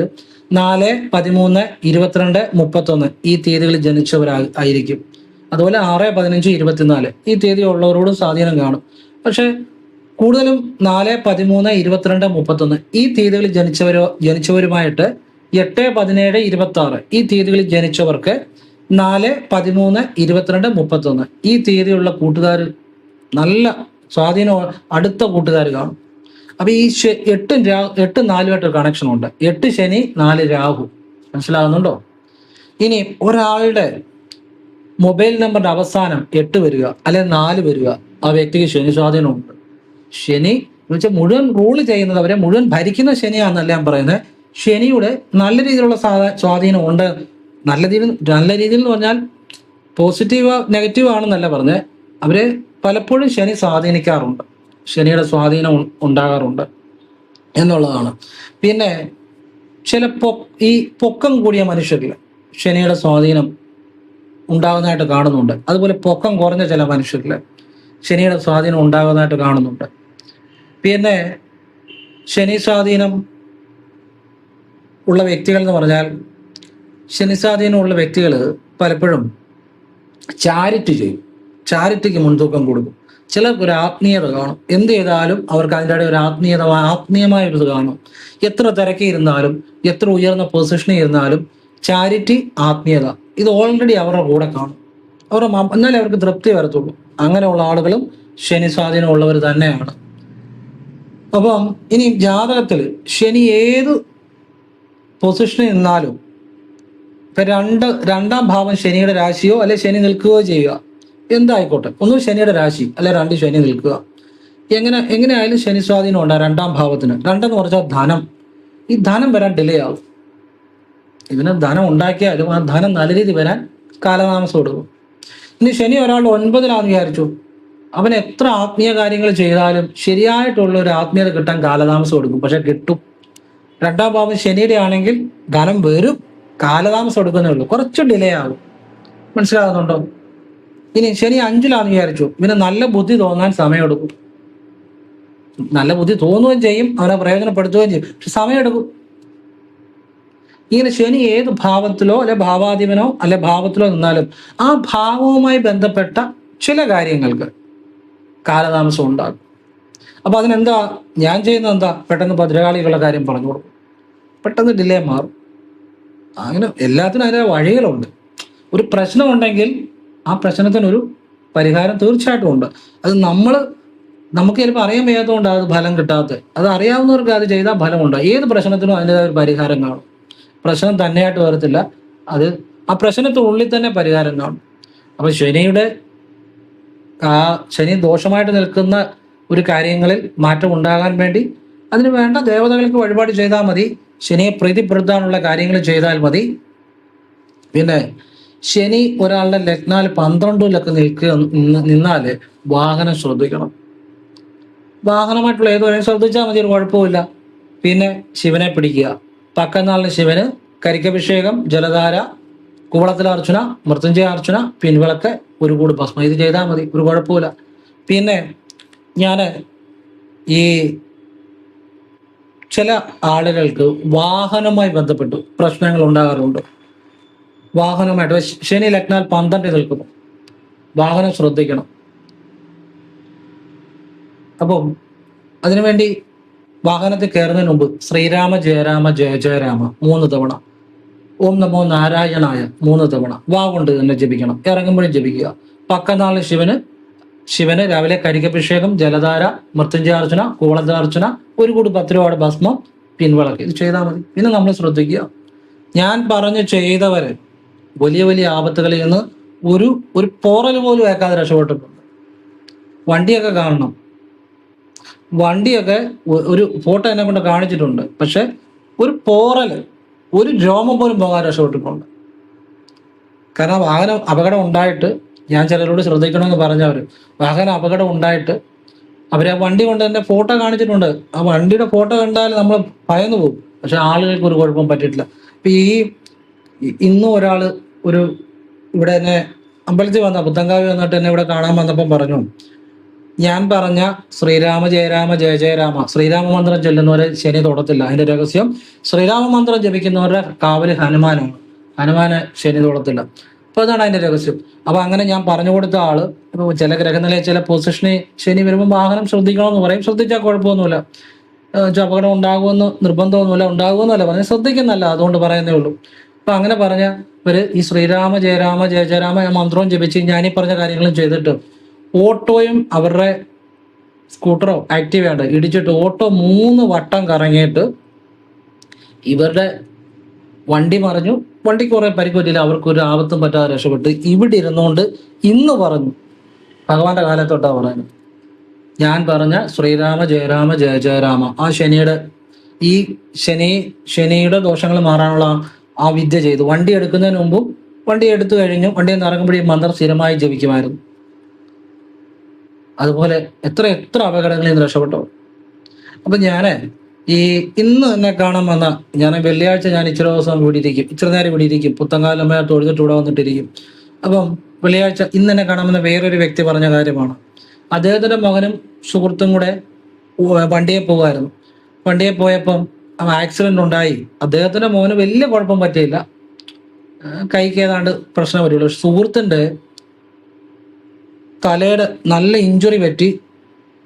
4, 13, 22, 31 ഈ തീയതികളിൽ ജനിച്ചവരായിരിക്കും. അതുപോലെ 6, 15, 24 ഈ തീയതി ഉള്ളവരോടും സ്വാധീനം കാണും. പക്ഷെ കൂടുതലും 4, 13, 22, 31 ഈ തീയതികളിൽ ജനിച്ചവരുമായിട്ട് 8, 17, 26 ഈ തീയതികളിൽ ജനിച്ചവർക്ക് 4, 13, 22, 31 ഈ തീയതിയുള്ള കൂട്ടുകാർ നല്ല സ്വാധീനം അടുത്ത കൂട്ടുകാർ കാണും. അപ്പൊ ഈ 8, 4 കണക്ഷൻ ഉണ്ട്. 8 ശനി, 4 രാഹു. മനസ്സിലാകുന്നുണ്ടോ? ഇനി ഒരാളുടെ മൊബൈൽ നമ്പറിന്റെ അവസാനം 8 വരിക അല്ലെങ്കിൽ 4 വരിക, ആ വ്യക്തിക്ക് ശനി സ്വാധീനമുണ്ട്. ശനി എന്ന് വെച്ചാൽ മുഴുവൻ റൂള് ചെയ്യുന്നത്, അവരെ മുഴുവൻ ഭരിക്കുന്ന ശനിയാണെന്നല്ല ഞാൻ പറയുന്നത്. ശനിയുടെ നല്ല രീതിയിലുള്ള സ്വാധീനം ഉണ്ട്. നല്ല രീതിയിൽ എന്ന് പറഞ്ഞാൽ പോസിറ്റീവ് നെഗറ്റീവ് ആണെന്നല്ല പറഞ്ഞത്. അവരെ പലപ്പോഴും ശനി സ്വാധീനിക്കാറുണ്ട്, ശനിയുടെ സ്വാധീനം ഉണ്ടാകാറുണ്ട്. എന്നുള്ളതാണ്. പിന്നെ ചില ഈ പൊക്കം കൂടിയ മനുഷ്യരിൽ ശനിയുടെ സ്വാധീനം ഉണ്ടാകുന്നതായിട്ട് കാണുന്നുണ്ട്. അതുപോലെ പൊക്കം കുറഞ്ഞ ചില മനുഷ്യരിൽ ശനിയുടെ സ്വാധീനം ഉണ്ടാകുന്നതായിട്ട് കാണുന്നുണ്ട്. പിന്നെ ശനി സ്വാധീനം ഉള്ള വ്യക്തികൾ എന്ന് പറഞ്ഞാൽ, ശനി സ്വാധീനമുള്ള വ്യക്തികൾ പലപ്പോഴും ചാരിറ്റി ചെയ്യും, ചാരിറ്റിക്ക് മുൻതൂക്കം കൊടുക്കും. ചിലർക്ക് ഒരു ആത്മീയത കാണും, എന്ത് ചെയ്താലും അവർക്ക് അതിൻ്റെ ഇടയിൽ ഒരു ആത്മീയമായ ഒരു ഇത് കാണും. എത്ര തിരക്കിയിരുന്നാലും എത്ര ഉയർന്ന പൊസിഷനിൽ ഇരുന്നാലും ചാരിറ്റി, ആത്മീയത ഇത് ഓൾറെഡി അവരുടെ കൂടെ കാണും. എന്നാലേ അവർക്ക് തൃപ്തി വരത്തുള്ളൂ. അങ്ങനെയുള്ള ആളുകളും ശനി സ്വാധീനമുള്ളവർ തന്നെയാണ്. അപ്പം ഇനി ജാതകത്തിൽ ശനി ഏത് പൊസിഷനിൽ നിന്നാലും ഇപ്പൊ രണ്ടാം ഭാവം ശനിയുടെ രാശിയോ അല്ലെ ശനി നിൽക്കുകയോ ചെയ്യുക, എന്തായിക്കോട്ടെ, ഒന്ന് ശനിയുടെ രാശി അല്ലെ 2 ശനി നിൽക്കുക, എങ്ങനെയായാലും ശനി സ്വാധീനം ഉണ്ടാകും രണ്ടാം ഭാവത്തിന്. 2 എന്ന് പറഞ്ഞാൽ ധനം. ഈ ധനം വരാൻ ഡിലേ ആകും. ഇതിന് ധനം ഉണ്ടാക്കിയാലും ആ ധനം നല്ല രീതി വരാൻ കാലതാമസം കൊടുക്കും. ഇനി ശനി ഒരാൾ 9-ലാന്ന് വിചാരിച്ചു, അവൻ എത്ര ആത്മീയ കാര്യങ്ങൾ ചെയ്താലും ശരിയായിട്ടുള്ള ഒരു ആത്മീയത കിട്ടാൻ കാലതാമസം കൊടുക്കും. പക്ഷെ കിട്ടും. 2ാം ഭാവം ശനിയുടെ ആണെങ്കിൽ ധനം വരും, കാലതാമസം എടുക്കുന്നേ ഉള്ളൂ, കുറച്ച് ഡിലേ ആകും. മനസ്സിലാകുന്നുണ്ടോ? ഇനി ശനി 5-ലാന്ന് വിചാരിച്ചു, ഇവന് നല്ല ബുദ്ധി തോന്നാൻ സമയമെടുക്കും. നല്ല ബുദ്ധി തോന്നുകയും ചെയ്യും, അവനെ പ്രയോജനപ്പെടുത്തുകയും ചെയ്യും, പക്ഷെ സമയമെടുക്കും. ഇങ്ങനെ ശനി ഏത് ഭാവത്തിലോ അല്ലെ ഭാവാധിപനോ അല്ലെ ഭാവത്തിലോ നിന്നാലും ആ ഭാവവുമായി ബന്ധപ്പെട്ട ചില കാര്യങ്ങൾക്ക് കാലതാമസം ഉണ്ടാകും. അപ്പൊ അതിനെന്താ ഞാൻ ചെയ്യുന്നത്? എന്താ, പെട്ടെന്ന് ഭദ്രകാളികളുടെ കാര്യം പറഞ്ഞു കൊടുക്കും, പെട്ടെന്ന് ഡിലേ മാറും. അങ്ങനെ എല്ലാത്തിനും അതിൻ്റെ വഴികളുണ്ട്. ഒരു പ്രശ്നമുണ്ടെങ്കിൽ ആ പ്രശ്നത്തിനൊരു പരിഹാരം തീർച്ചയായിട്ടും ഉണ്ട്. അത് നമുക്ക് ചിലപ്പോൾ അറിയാൻ വയ്യാത്തതുകൊണ്ട് അത് ഫലം കിട്ടാത്തത്. അത് അറിയാവുന്നവർക്ക് അത് ചെയ്താൽ ഫലമുണ്ട്. ഏത് പ്രശ്നത്തിനും അതിൻ്റെതായ ഒരു പരിഹാരം കാണും. പ്രശ്നം തന്നെയായിട്ട് വരത്തില്ല, അത് ആ പ്രശ്നത്തിനുള്ളിൽ തന്നെ പരിഹാരം കാണും. അപ്പൊ ശനി ദോഷമായിട്ട് നിൽക്കുന്ന ഒരു കാര്യങ്ങളിൽ മാറ്റം ഉണ്ടാകാൻ വേണ്ടി അതിന് വേണ്ട ദേവതകൾക്ക് വഴിപാട് ചെയ്താൽ മതി. ശനിയെ പ്രീതിപ്പെടുത്താനുള്ള കാര്യങ്ങൾ ചെയ്താൽ മതി. പിന്നെ ശനി ഒരാളുടെ ലഗ്നാൽ 12-ലൊക്കെ നിന്നാൽ വാഹനം ശ്രദ്ധിക്കണം. വാഹനമായിട്ടുള്ള ഏതുവരെയും ശ്രദ്ധിച്ചാൽ മതി, ഒരു കുഴപ്പമില്ല. പിന്നെ ശിവനെ പിടിക്കുക. പക്കനാളിന് ശിവന് കരിക്കഭിഷേകം, ജലധാര, കുവളത്തിലർച്ചന, മൃത്യുഞ്ജയാർച്ചന, പിൻവിളക്ക്, ഒരു കൂട് ഭസ്മം, ഇത് ചെയ്താൽ മതി, ഒരു കുഴപ്പമില്ല. പിന്നെ ഞാൻ ഈ ചില ആളുകൾക്ക് വാഹനവുമായി ബന്ധപ്പെട്ട് പ്രശ്നങ്ങൾ ഉണ്ടാകാറുണ്ട്. വാഹനമായിട്ട് ശനി ലഗ്നാൽ 12 നിൽക്കുന്നു, വാഹനം ശ്രദ്ധിക്കണം. അപ്പം അതിനുവേണ്ടി വാഹനത്തിൽ കയറുന്നതിന് മുമ്പ് ശ്രീരാമ ജയരാമ ജയ ജയരാമ 3 തവണ, ഓം നമോ നാരായണായ 3 തവണ കൊണ്ട് തന്നെ ജപിക്കണം. ഇറങ്ങുമ്പോഴും ജപിക്കുക. പക്കനാളിൽ ശിവന് രാവിലെ കരിക്കഭിഷേകം, ജലധാര, മൃത്യുഞ്ജയാർച്ചന, കൂവളത്തിലർച്ചന, ഒരു കൂടി 10 രൂപയുടെ ഭസ്മം, പിൻവിളക്ക്, ഇത് ചെയ്താൽ മതി. പിന്നെ നമ്മൾ ശ്രദ്ധിക്കുക, ഞാൻ പറഞ്ഞു ചെയ്തവര് വലിയ വലിയ ആപത്തുകളിൽ നിന്ന് ഒരു പോറൽ പോലും ഏക്കാതെ രക്ഷപ്പെട്ടിട്ടുണ്ട്. വണ്ടിയൊക്കെ കാണണം, വണ്ടിയൊക്കെ ഒരു ഫോട്ടോ എന്നെ കൊണ്ട് കാണിച്ചിട്ടുണ്ട്, പക്ഷെ ഒരു ഒരു രോമം പോലും പോകാൻ രക്ഷപ്പെട്ടിട്ടുണ്ട്. കാരണം വാഹനം അപകടം ഉണ്ടായിട്ട്, ഞാൻ ചിലരോട് ശ്രദ്ധിക്കണമെന്ന് പറഞ്ഞവർ, വാഹന അപകടം ഉണ്ടായിട്ട് അവരെ വണ്ടി കൊണ്ട് തന്നെ ഫോട്ടോ കാണിച്ചിട്ടുണ്ട്. ആ വണ്ടിയുടെ ഫോട്ടോ കണ്ടാൽ നമ്മൾ ഭയന്നു പോകും, പക്ഷെ ആളുകൾക്ക് ഒരു കുഴപ്പം പറ്റിയിട്ടില്ല. ഇപ്പൊ ഇന്നും ഒരാൾ ഇവിടെ എന്നെ അമ്പലത്തിൽ വന്ന പുത്തങ്കാവി വന്നിട്ട് എന്നെ ഇവിടെ കാണാൻ വന്നപ്പം പറഞ്ഞു, ഞാൻ പറഞ്ഞ ശ്രീരാമ ജയരാമ ജയ ജയരാമ ശ്രീരാമ മന്ത്രം ചൊല്ലുന്നവരെ ശനി തൊടത്തില്ല. അതിന്റെ രഹസ്യം, ശ്രീരാമ മന്ത്രം ജപിക്കുന്നവരുടെ കാവല് ഹനുമാനാണ്, ഹനുമാനെ ശനി തൊടത്തില്ല. അപ്പൊ അതാണ് അതിന്റെ രഹസ്യം. അപ്പൊ അങ്ങനെ ഞാൻ പറഞ്ഞു കൊടുത്ത ആള് ചില ഗ്രഹനിലയിൽ ചില പൊസിഷനിൽ ശനി വരുമ്പോൾ വാഹനം ശ്രദ്ധിക്കണമെന്ന് പറയും. ശ്രദ്ധിച്ചാൽ കുഴപ്പമൊന്നുമില്ല, അപകടം ഉണ്ടാകുമെന്ന് നിർബന്ധമൊന്നുമില്ല, ഉണ്ടാകുമെന്നല്ല പറഞ്ഞ് ശ്രദ്ധിക്കുന്നല്ല, അതുകൊണ്ട് പറയുന്നേ ഉള്ളൂ. അപ്പൊ അങ്ങനെ പറഞ്ഞ ഈ ശ്രീരാമ ജയരാമ ജയ ജയരാമ മന്ത്രവും ജപിച്ച് ഞാനീ പറഞ്ഞ കാര്യങ്ങളും ചെയ്തിട്ട് ഓട്ടോയും അവരുടെ സ്കൂട്ടറോ ആക്റ്റീവയുണ്ട് ഇടിച്ചിട്ട് ഓട്ടോ 3 വട്ടം കറങ്ങിയിട്ട് ഇവരുടെ വണ്ടി മറിഞ്ഞു. വണ്ടിക്ക് കുറെ പരിക്കുപറ്റില്ല, അവർക്കൊരു ആപത്തും പറ്റാതെ രക്ഷപ്പെട്ട് ഇവിടെ ഇരുന്നുകൊണ്ട് ഇന്ന് പറഞ്ഞു, ഭഗവാന്റെ കാലത്തോട്ടാ പറയുന്നത്, ഞാൻ പറഞ്ഞ ശ്രീരാമ ജയരാമ ജയ ജയരാമ ആ ശനിയുടെ ദോഷങ്ങൾ മാറാനുള്ള ആ വിദ്യ ചെയ്തു. വണ്ടി എടുക്കുന്നതിന് മുമ്പും വണ്ടി എടുത്തു കഴിഞ്ഞു വണ്ടിയിൽ നിന്ന് ഇറങ്ങുമ്പോഴും ഈ മന്ത്രം സ്ഥിരമായി ജപിക്കുമായിരുന്നു. അതുപോലെ എത്ര അപകടങ്ങളിൽ നിന്ന് രക്ഷപ്പെട്ടോ. അപ്പൊ ഈ ഇന്ന് എന്നെ കാണാൻ വന്ന, ഞാൻ വെള്ളിയാഴ്ച ഞാൻ ഇച്ചിരി ദിവസം ഇവിടെ ഇരിക്കും, ഇച്ചിരി നേരം ഇവിടെ ഇരിക്കും, പുത്തങ്കാലമ്മ തൊഴുതിട്ട് ഇവിടെ വന്നിട്ടിരിക്കും. അപ്പം വെള്ളിയാഴ്ച ഇന്ന് എന്നെ കാണാൻ വന്ന വേറൊരു വ്യക്തി പറഞ്ഞ കാര്യമാണ്. അദ്ദേഹത്തിന്റെ മകനും സുഹൃത്തും കൂടെ വണ്ടിയെ പോകുമായിരുന്നു. വണ്ടിയെ പോയപ്പം ആക്സിഡന്റ് ഉണ്ടായി. അദ്ദേഹത്തിന്റെ മോന് വലിയ കുഴപ്പം പറ്റിയില്ല, കൈക്ക് ഏതാണ്ട് പ്രശ്നം വരുള്ളൂ. സുഹൃത്തിന്റെ തലയുടെ നല്ല ഇഞ്ചുറി പറ്റി.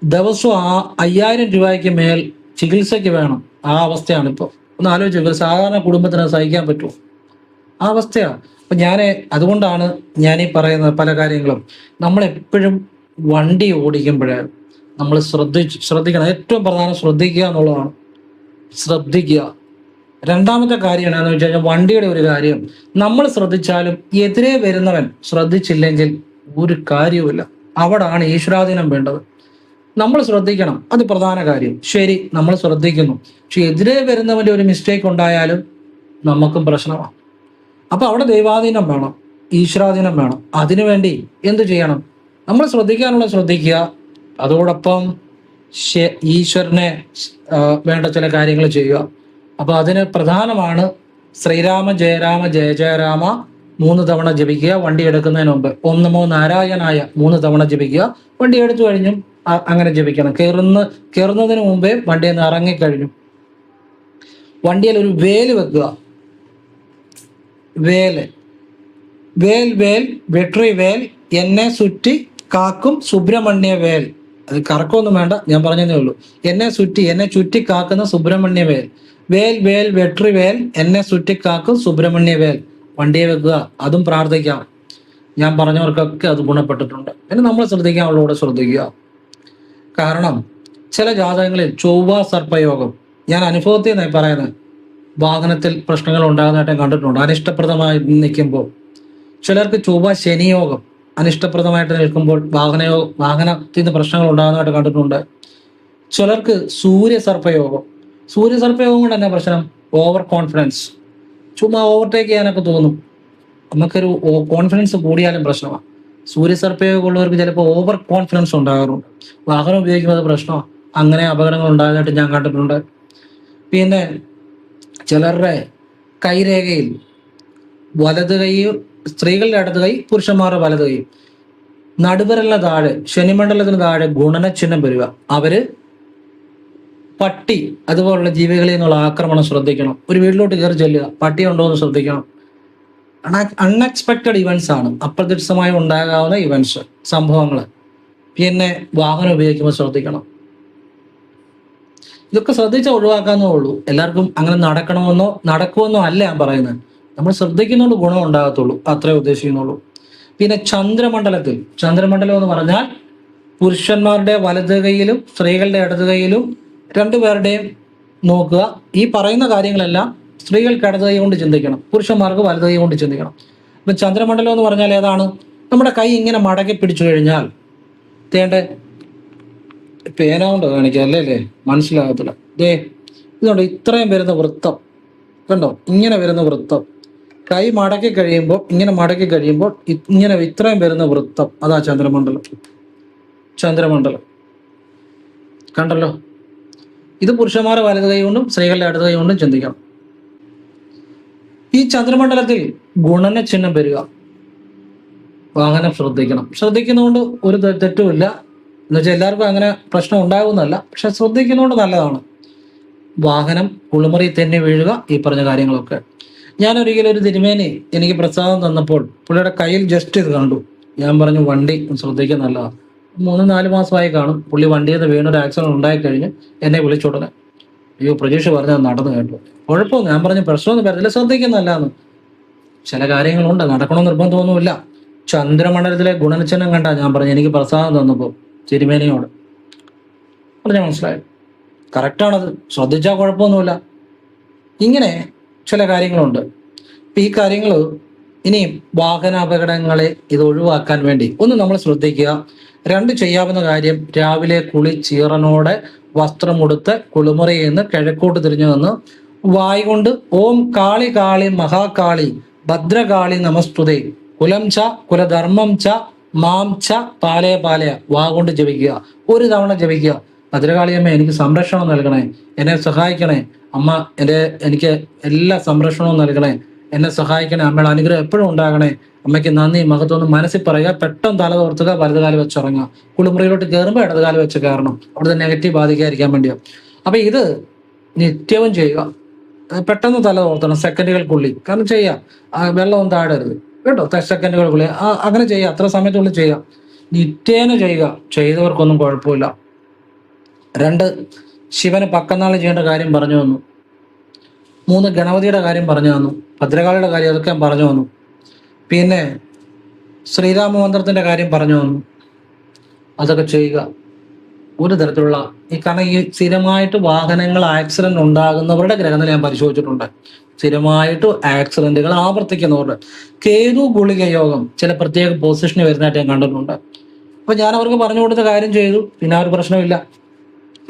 ദിവസവും 5000 രൂപയ്ക്ക് മേൽ ചികിത്സയ്ക്ക് വേണം. ആ അവസ്ഥയാണ് ഇപ്പോൾ. ഒന്ന് ആലോചിച്ചു, സാധാരണ കുടുംബത്തിന് സഹിക്കാൻ പറ്റുമോ? ആ അവസ്ഥയാണ്. അപ്പൊ അതുകൊണ്ടാണ് ഞാൻ ഈ പറയുന്നത് പല കാര്യങ്ങളും. നമ്മൾ എപ്പോഴും വണ്ടി ഓടിക്കുമ്പോഴേ നമ്മൾ ശ്രദ്ധിക്കണം. ഏറ്റവും പ്രധാനം ശ്രദ്ധിക്കുക എന്നുള്ളതാണ്. ശ്രദ്ധിക്കുക. രണ്ടാമത്തെ കാര്യം എന്താണെന്ന് വെച്ച് കഴിഞ്ഞാൽ, വണ്ടിയുടെ ഒരു കാര്യം, നമ്മൾ ശ്രദ്ധിച്ചാലും എതിരെ വരുന്നവൻ ശ്രദ്ധിച്ചില്ലെങ്കിൽ ഒരു കാര്യവുമില്ല. അവിടാണ് ഈശ്വരാധീനം വേണ്ടത്. നമ്മൾ ശ്രദ്ധിക്കണം, അത് പ്രധാന കാര്യം. ശരി, നമ്മൾ ശ്രദ്ധിക്കുന്നു, പക്ഷെ എതിരെ വരുന്നവന്റെ ഒരു മിസ്റ്റേക്ക് ഉണ്ടായാലും നമുക്കും പ്രശ്നമാണ്. അപ്പൊ അവിടെ ദൈവാധീനം വേണം, ഈശ്വരാധീനം വേണം. അതിനുവേണ്ടി എന്ത് ചെയ്യണം? നമ്മൾ ശ്രദ്ധിക്കാനുള്ള ശ്രദ്ധിക്കുക, അതോടൊപ്പം ഈശ്വരനെ വേണ്ട ചില കാര്യങ്ങൾ ചെയ്യുക. അപ്പൊ അതിന് പ്രധാനമാണ് ശ്രീരാമ ജയ രാമ ജയ ജയ രാമ 3 തവണ ജപിക്കുക. വണ്ടി എടുക്കുന്നതിന് മുമ്പ് ഓം നമോ നാരായണായ 3 തവണ ജപിക്കുക. വണ്ടി എടുത്തു കഴിഞ്ഞും അങ്ങനെ ജപിക്കണം. കയറുന്നതിന് മുമ്പേ വണ്ടിയിൽ നിന്ന് ഇറങ്ങിക്കഴിഞ്ഞു വണ്ടിയിൽ ഒരു വേല് വെക്കുക. വേൽ വേൽ വെട്രി വേൽ എന്നെ ചുറ്റി കാക്കും സുബ്രഹ്മണ്യ വേൽ. അത് കറക്കമൊന്നും വേണ്ട, ഞാൻ പറഞ്ഞതേ ഉള്ളൂ. എന്നെ ചുറ്റി കാക്കുന്ന സുബ്രഹ്മണ്യ വേൽ. വേൽ വെട്രി വേൽ എന്നെ ചുറ്റി കാക്കും സുബ്രഹ്മണ്യ വേൽ. വണ്ടിയെ വെക്കുക, അതും പ്രാർത്ഥിക്കാം. ഞാൻ പറഞ്ഞവർക്കൊക്കെ അത് ഗുണപ്പെട്ടിട്ടുണ്ട്. പിന്നെ നമ്മൾ ശ്രദ്ധിക്കാനുള്ളൂടെ ശ്രദ്ധിക്കുക. കാരണം ചില ജാതകങ്ങളിൽ ചൊവ്വ സർപ്പയോഗം, ഞാൻ അനുഭവത്തിൽ നിന്നായി പറയുന്നത്, വാഹനത്തിൽ പ്രശ്നങ്ങൾ ഉണ്ടാകുന്നതായിട്ട് കണ്ടിട്ടുണ്ട്. അനിഷ്ടപ്രദമായി നിൽക്കുമ്പോൾ ചിലർക്ക് ചൊവ്വ ശനിയോഗം, അനിഷ്ടപ്രദമായിട്ട് നിൽക്കുമ്പോൾ വാഹനത്തിൽ നിന്ന് പ്രശ്നങ്ങൾ ഉണ്ടാകുന്നതായിട്ട് കണ്ടിട്ടുണ്ട്. ചിലർക്ക് സൂര്യസർപ്പയോഗം കൊണ്ട് തന്നെ പ്രശ്നം, ഓവർ കോൺഫിഡൻസ്, ചുമ്മാ ഓവർടേക്ക് ചെയ്യാനൊക്കെ തോന്നും. നമുക്കൊരു കോൺഫിഡൻസ് കൂടിയാലും പ്രശ്നമാണ്. സൂര്യസർപ്പയോഗം ഉള്ളവർക്ക് ചിലപ്പോൾ ഓവർ കോൺഫിഡൻസ് ഉണ്ടാകാറുണ്ട്. വാഹനം ഉപയോഗിക്കുന്നത് പ്രശ്നമാണ്. അങ്ങനെ അപകടങ്ങൾ ഉണ്ടായതായിട്ട് ഞാൻ കണ്ടിട്ടുണ്ട്. പിന്നെ ചിലരുടെ കൈരേഖയിൽ വലത് കൈ, സ്ത്രീകളുടെ ഇടത് കൈ, പുരുഷന്മാരുടെ വലത് കൈ, നടുവിരലിന് താഴെ, ശനിമണ്ഡലത്തിന് താഴെ ഗുണന ചിഹ്നം വരിക. അവര് പട്ടി അതുപോലുള്ള ജീവികളിൽ നിന്നുള്ള ആക്രമണം ശ്രദ്ധിക്കണം. ഒരു വീട്ടിലോട്ട് കയറി ചെല്ലുക, പട്ടി ഉണ്ടോ എന്ന് ശ്രദ്ധിക്കണം. അൺഎക്സ്പെക്റ്റഡ് ഇവന്റ്സ് ആണ്, അപ്രതീക്ഷിതമായി ഉണ്ടാകാവുന്ന ഇവന്റ്സ്, സംഭവങ്ങൾ. പിന്നെ വാഹനം ഉപയോഗിക്കുമ്പോൾ ശ്രദ്ധിക്കണം. ഇതൊക്കെ ശ്രദ്ധിച്ചാൽ ഒഴിവാക്കാന്നേ ഉള്ളൂ. എല്ലാവർക്കും അങ്ങനെ നടക്കുമെന്നോ അല്ല ഞാൻ പറയുന്നത്. നമ്മൾ ശ്രദ്ധിക്കുന്നതുകൊണ്ട് ഗുണം ഉണ്ടാകത്തുള്ളൂ, അത്രേ ഉദ്ദേശിക്കുന്നുള്ളൂ. പിന്നെ ചന്ദ്രമണ്ഡലം എന്ന് പറഞ്ഞാൽ പുരുഷന്മാരുടെ വലത് കൈയിലും സ്ത്രീകളുടെ ഇടത് കൈയിലും 2 പേരുടെയും നോക്കുക. ഈ പറയുന്ന കാര്യങ്ങളെല്ലാം സ്ത്രീകൾക്ക് ഇടത് കൈ കൊണ്ട് ചിന്തിക്കണം, പുരുഷന്മാർക്ക് വലത് കൈ കൊണ്ട് ചിന്തിക്കണം. ഇപ്പം ചന്ദ്രമണ്ഡലം എന്ന് പറഞ്ഞാൽ ഏതാണ്? നമ്മുടെ കൈ ഇങ്ങനെ മടക്കി പിടിച്ചു കഴിഞ്ഞാൽ, പേന കൊണ്ട് കാണിക്കുക അല്ലേ, മനസ്സിലാകത്തില്ല. ഇതുകൊണ്ട് ഇത്രയും വരുന്ന വൃത്തം കണ്ടോ, ഇങ്ങനെ വരുന്ന വൃത്തം. കൈ മടക്കി കഴിയുമ്പോൾ ഇങ്ങനെ ഇത്രയും വരുന്ന വൃത്തം, അതാ ചന്ദ്രമണ്ഡലം. കണ്ടല്ലോ. ഇത് പുരുഷന്മാരുടെ വലത് കൈ കൊണ്ടും സ്ത്രീകളുടെ ഇടത് കൈ കൊണ്ടും ചിന്തിക്കണം. ഈ ചന്ദ്രമണ്ഡലത്തിൽ ഗുണന ചിഹ്നം വരിക. വാഹനം ശ്രദ്ധിക്കുന്നതുകൊണ്ട് ഒരു തെറ്റുമില്ല. എന്നുവെച്ചാൽ എല്ലാവർക്കും അങ്ങനെ പ്രശ്നം ഉണ്ടാകുന്നതല്ല, പക്ഷെ ശ്രദ്ധിക്കുന്നതുകൊണ്ട് നല്ലതാണ്. വാഹനം കുളിമുറി തന്നെ വീഴുക, ഈ പറഞ്ഞ കാര്യങ്ങളൊക്കെ. ഞാൻ ഒരിക്കലും ഒരു തിരുമേനി എനിക്ക് പ്രസാദം തന്നപ്പോൾ പുള്ളിയുടെ കയ്യിൽ ജസ്റ്റ് ഇത് കണ്ടു. ഞാൻ പറഞ്ഞു, വണ്ടി ശ്രദ്ധിക്കാൻ നല്ലതാണ്. 3-4 മാസമായി കാണും. പുള്ളി വണ്ടിയിൽ നിന്ന് വീണൊരു ആക്സിഡന്റ് ഉണ്ടായിക്കഴിഞ്ഞ് എന്നെ വിളിച്ചുടനെ, അയ്യോ പ്രജീഷ് പറഞ്ഞത് നടന്നു കേട്ടു. കുഴപ്പമൊന്നും, ഞാൻ പറഞ്ഞു പ്രശ്നമൊന്നും വരത്തില്ല, ശ്രദ്ധിക്കുന്നതല്ലാന്ന്. ചില കാര്യങ്ങളുണ്ട്, നടക്കണമെന്ന് നിർബന്ധമൊന്നുമില്ല. ചന്ദ്രമണ്ഡലത്തിലെ ഗുണനചിഹ്നം കണ്ടാ ഞാൻ പറഞ്ഞു, എനിക്ക് പ്രസാദം തന്നപ്പോൾ തിരുമേനിയോട് പറഞ്ഞാൽ മനസ്സിലായി. കറക്റ്റാണത്, ശ്രദ്ധിച്ചാൽ കുഴപ്പമൊന്നുമില്ല. ഇങ്ങനെ ചില കാര്യങ്ങളുണ്ട്. ഈ കാര്യങ്ങൾ ഇനിയും വാഹന അപകടങ്ങളെ ഇത് ഒഴിവാക്കാൻ വേണ്ടി ഒന്ന് നമ്മൾ ശ്രദ്ധിക്കുക. 2 ചെയ്യാവുന്ന കാര്യം, രാവിലെ ചീറനോടെ വസ്ത്രമുടുത്ത് കുളിമുറിയിൽ നിന്ന് കിഴക്കോട്ട് തിരിഞ്ഞു നിന്ന് വായ് കൊണ്ട് ഓം കാളി കാളി മഹാകാളി ഭദ്രകാളി നമസ്തുതേ കുലം ച കുലധർമ്മം ച മാം ച പാലയ പാലയ വാ കൊണ്ട് ജപിക്കുക. 1 തവണ ജപിക്കുക. ഭദ്രകാളിയമ്മ എനിക്ക് സംരക്ഷണം നൽകണേ, എന്നെ സഹായിക്കണേ അമ്മ, എനിക്ക് എല്ലാ സംരക്ഷണവും നൽകണേ, എന്നെ സഹായിക്കണേ, അമ്മയുടെ അനുഗ്രഹം എപ്പോഴും ഉണ്ടാകണേ, അമ്മയ്ക്ക് നന്ദി മഹത്വം മനസ്സിൽ പറയുക. പെട്ടെന്ന് തല തോർത്തുക, വലതുകാലം വെച്ചിറങ്ങുക. കുളിമുറിയിലോട്ട് കയറുമ്പോൾ ഇടതുകാലം വെച്ച് കയറണം, അവിടുത്തെ നെഗറ്റീവ് ബാധിക്കാതിരിക്കാൻ വേണ്ടിയാണ്. അപ്പൊ ഇത് നിത്യവും ചെയ്യുക. പെട്ടെന്ന് തല തോർത്തണം, സെക്കൻഡുകൾക്കുള്ളിൽ. കാരണം ചെയ്യാം, വെള്ളമൊന്നും താഴരുത് കേട്ടോ, സെക്കൻഡുകൾക്കുള്ളിൽ അങ്ങനെ ചെയ്യുക, അത്ര സമയത്തുള്ളിൽ ചെയ്യുക, നിത്യേന ചെയ്യുക. ചെയ്തവർക്കൊന്നും കുഴപ്പമില്ല. 2, ശിവന് പക്കനാൾ ചെയ്യേണ്ട കാര്യം പറഞ്ഞു തന്നു. 3, ഗണപതിയുടെ കാര്യം പറഞ്ഞു തന്നു. ഭദ്രകാളിയുടെ കാര്യം അതൊക്കെ ഞാൻ പറഞ്ഞു തന്നു. പിന്നെ ശ്രീരാമമന്ത്രത്തിന്റെ കാര്യം പറഞ്ഞു തന്നു. അതൊക്കെ ചെയ്യുക. ഒരു തരത്തിലുള്ള കാരണം ഈ സ്ഥിരമായിട്ട് വാഹനങ്ങൾ ആക്സിഡന്റ് ഉണ്ടാകുന്നവരുടെ ഗ്രഹനില ഞാൻ പരിശോധിച്ചിട്ടുണ്ട്. സ്ഥിരമായിട്ട് ആക്സിഡന്റുകൾ ആവർത്തിക്കുന്നവരുടെ കേതു ഗുളിക യോഗം ചില പ്രത്യേക പൊസിഷനിൽ വരുന്നതായിട്ട് ഞാൻ കണ്ടിട്ടുണ്ട്. അപ്പൊ ഞാൻ അവർക്ക് പറഞ്ഞു കൊടുത്ത കാര്യം ചെയ്തു, പിന്നെ ആ ഒരു പ്രശ്നമില്ല.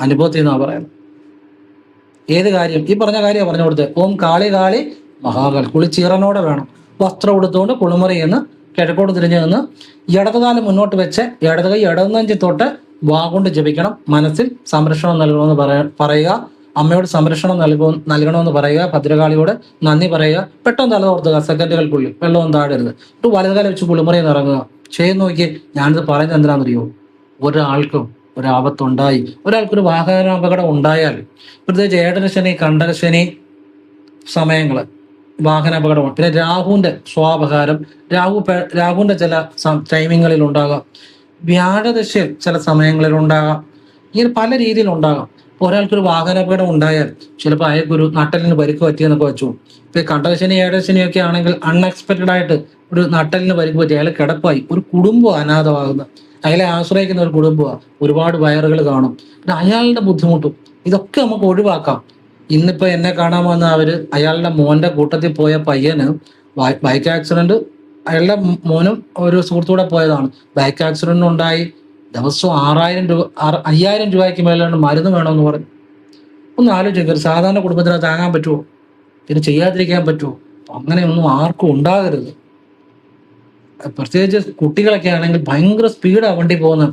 അനുഭവത്തിൽ നിന്നാ പറയുന്നത്. ഏത് കാര്യം ഈ പറഞ്ഞ കാര്യമാണ് പറഞ്ഞു കൊടുത്തത്. ഓം കാളി കാളി മഹാകാളി. കുളിച്ചീറനോടെ വേണം, വസ്ത്രം എടുത്തുകൊണ്ട് കുളിമുറി എന്ന് കിഴക്കോട് തിരിഞ്ഞു നിന്ന് ഇടതുകാലം മുന്നോട്ട് വെച്ച് ഇടത് കൈ ഇടതുനെഞ്ചി തൊട്ട് വാ കൊണ്ട് ജപിക്കണം. മനസ്സിൽ സംരക്ഷണം നൽകണമെന്ന് പറയുക. അമ്മയോട് സംരക്ഷണം നൽകണമെന്ന് പറയുക. ഭദ്രകാളിയോട് നന്ദി പറയുക. പെട്ടെന്ന് തലതോർത്തുക, സെക്കൻഡുകൾക്കുള്ളിൽ. വെള്ളവും താഴരുത്. ഒരു വലതുകാലം വെച്ച് കുളിമുറിയിൽ നിന്ന് ഇറങ്ങുക. ചെയ്ത് നോക്കി. ഞാനിത് പറയുന്നത് എന്തിനാണെന്നറിയോ? ഒരാൾക്കും ഒരാപത്തുണ്ടായി, ഒരാൾക്കൊരു വാഹനാപകടം ഉണ്ടായാൽ, പ്രത്യേകിച്ച് ഏഴരശനി കണ്ടകശനി സമയങ്ങൾ വാഹനാപകടമാണ്. പിന്നെ രാഹുവിന്റെ സ്വാപകാരം, രാഹുവിന്റെ ചില ടൈമിങ്ങളിൽ ഉണ്ടാകാം, വ്യാഴദശ ചില സമയങ്ങളിൽ ഉണ്ടാകാം, ഇങ്ങനെ പല രീതിയിൽ ഉണ്ടാകാം. ഇപ്പോൾ ഒരാൾക്കൊരു വാഹനാപകടം ഉണ്ടായാൽ ചിലപ്പോൾ അയാൾക്കൊരു നട്ടലിന് പരിക്ക് പറ്റിയെന്നൊക്കെ വെച്ചു. ഇപ്പൊ കണ്ടകശനി ഏഴരശനിയൊക്കെ ആണെങ്കിൽ അൺഎക്സ്പെക്റ്റഡ് ആയിട്ട് ഒരു നട്ടലിന് പരിക്ക് പറ്റി, അയാൾ കിടപ്പായി, ഒരു കുടുംബം അനാഥമാകുന്ന, അയാളെ ആശ്രയിക്കുന്ന ഒരു കുടുംബമാണ്, ഒരുപാട് വയറുകൾ കാണും, പിന്നെ അയാളുടെ ബുദ്ധിമുട്ടും ഇതൊക്കെ നമുക്ക് ഒഴിവാക്കാം. ഇന്നിപ്പോ എന്നെ കാണാൻ വന്ന അയാളുടെ മോന്റെ കൂട്ടത്തിൽ പോയ പയ്യന് ബൈക്ക് ആക്സിഡന്റ്, അയാളുടെ മോനും ഒരു സുഹൃത്തൂടെ പോയതാണ്. ബൈക്ക് ആക്സിഡന്റ് ഉണ്ടായി. ദിവസവും 5000 രൂപയ്ക്ക് മേലാണ് മരുന്ന് വേണമെന്ന് പറഞ്ഞു. ഒന്ന് ആലോചിക്കുക, ഒരു സാധാരണ കുടുംബത്തിന് താങ്ങാൻ പറ്റുമോ? ഇത് ചെയ്യാതിരിക്കാൻ പറ്റുമോ? അങ്ങനെയൊന്നും ആർക്കും ഉണ്ടാകരുത്. പ്രത്യേകിച്ച് കുട്ടികളൊക്കെ ആണെങ്കിൽ ഭയങ്കര സ്പീഡാണ് വണ്ടി പോകുന്നത്.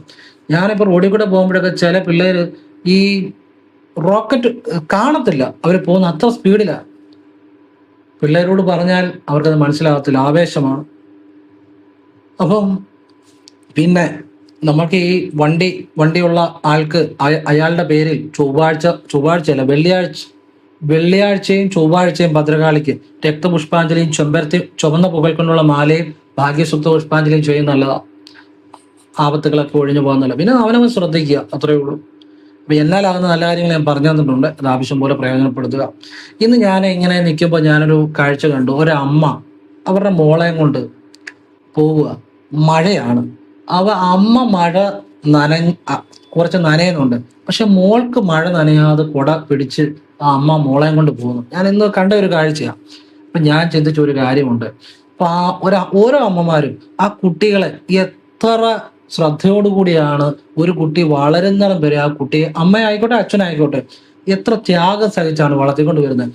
ഞാനിപ്പോൾ റോഡിൽ കൂടെ പോകുമ്പോഴൊക്കെ ചില പിള്ളേര് ഈ റോക്കറ്റ് കാണത്തില്ല, അവർ പോകുന്ന അത്ര സ്പീഡിലാണ്. പിള്ളേരോട് പറഞ്ഞാൽ അവർക്കത് മനസ്സിലാകത്തില്ല, ആവേശമാണ്. അപ്പം പിന്നെ നമുക്ക് ഈ വണ്ടിയുള്ള ആൾക്ക് അയാളുടെ പേരിൽ ചൊവ്വാഴ്ചയല്ല വെള്ളിയാഴ്ചയും ചൊവ്വാഴ്ചയും ഭദ്രകാളിക്ക് രക്തപുഷ്പാഞ്ജലിയും ചുവന്ന പുകൽ കൊണ്ടുള്ള മാലയും ഭാഗ്യസുപ്ത പുഷ്പാഞ്ജലിയും ചെയ്യുന്ന നല്ലതാണ്. ആപത്തുകളൊക്കെ ഒഴിഞ്ഞു പോകുന്നില്ല. പിന്നെ അവനവൻ ശ്രദ്ധിക്കുക, അത്രയേ ഉള്ളൂ. അപ്പൊ എന്നാലാകുന്ന നല്ല കാര്യങ്ങൾ ഞാൻ പറഞ്ഞു തന്നിട്ടുണ്ട്. അത് ആവശ്യം പോലെ പ്രയോജനപ്പെടുത്തുക. ഇന്ന് ഞാൻ ഇങ്ങനെ നിൽക്കുമ്പോൾ ഞാനൊരു കാഴ്ച കണ്ടു. ഒരമ്മ അവരുടെ മോളെയും കൊണ്ട് പോവുക. മഴയാണ്. അമ്മ മഴ കുറച്ച് നനയുന്നുണ്ട്, പക്ഷെ മോൾക്ക് മഴ നനയാതെ കുട പിടിച്ച് ആ അമ്മ മോളെയും കൊണ്ട് പോകുന്നു. ഞാൻ ഇന്ന് കണ്ട ഒരു കാഴ്ചയാണ്. അപ്പൊ ഞാൻ ചിന്തിച്ച ഒരു കാര്യമുണ്ട്. അപ്പൊ ഓരോ അമ്മമാരും ആ കുട്ടികളെ എത്ര ശ്രദ്ധയോടുകൂടിയാണ് ഒരു കുട്ടി വളരുന്നിടം വരെ ആ കുട്ടിയെ, അമ്മയായിക്കോട്ടെ അച്ഛനായിക്കോട്ടെ, എത്ര ത്യാഗം സഹിച്ചാണ് വളർത്തിക്കൊണ്ട് വരുന്നത്.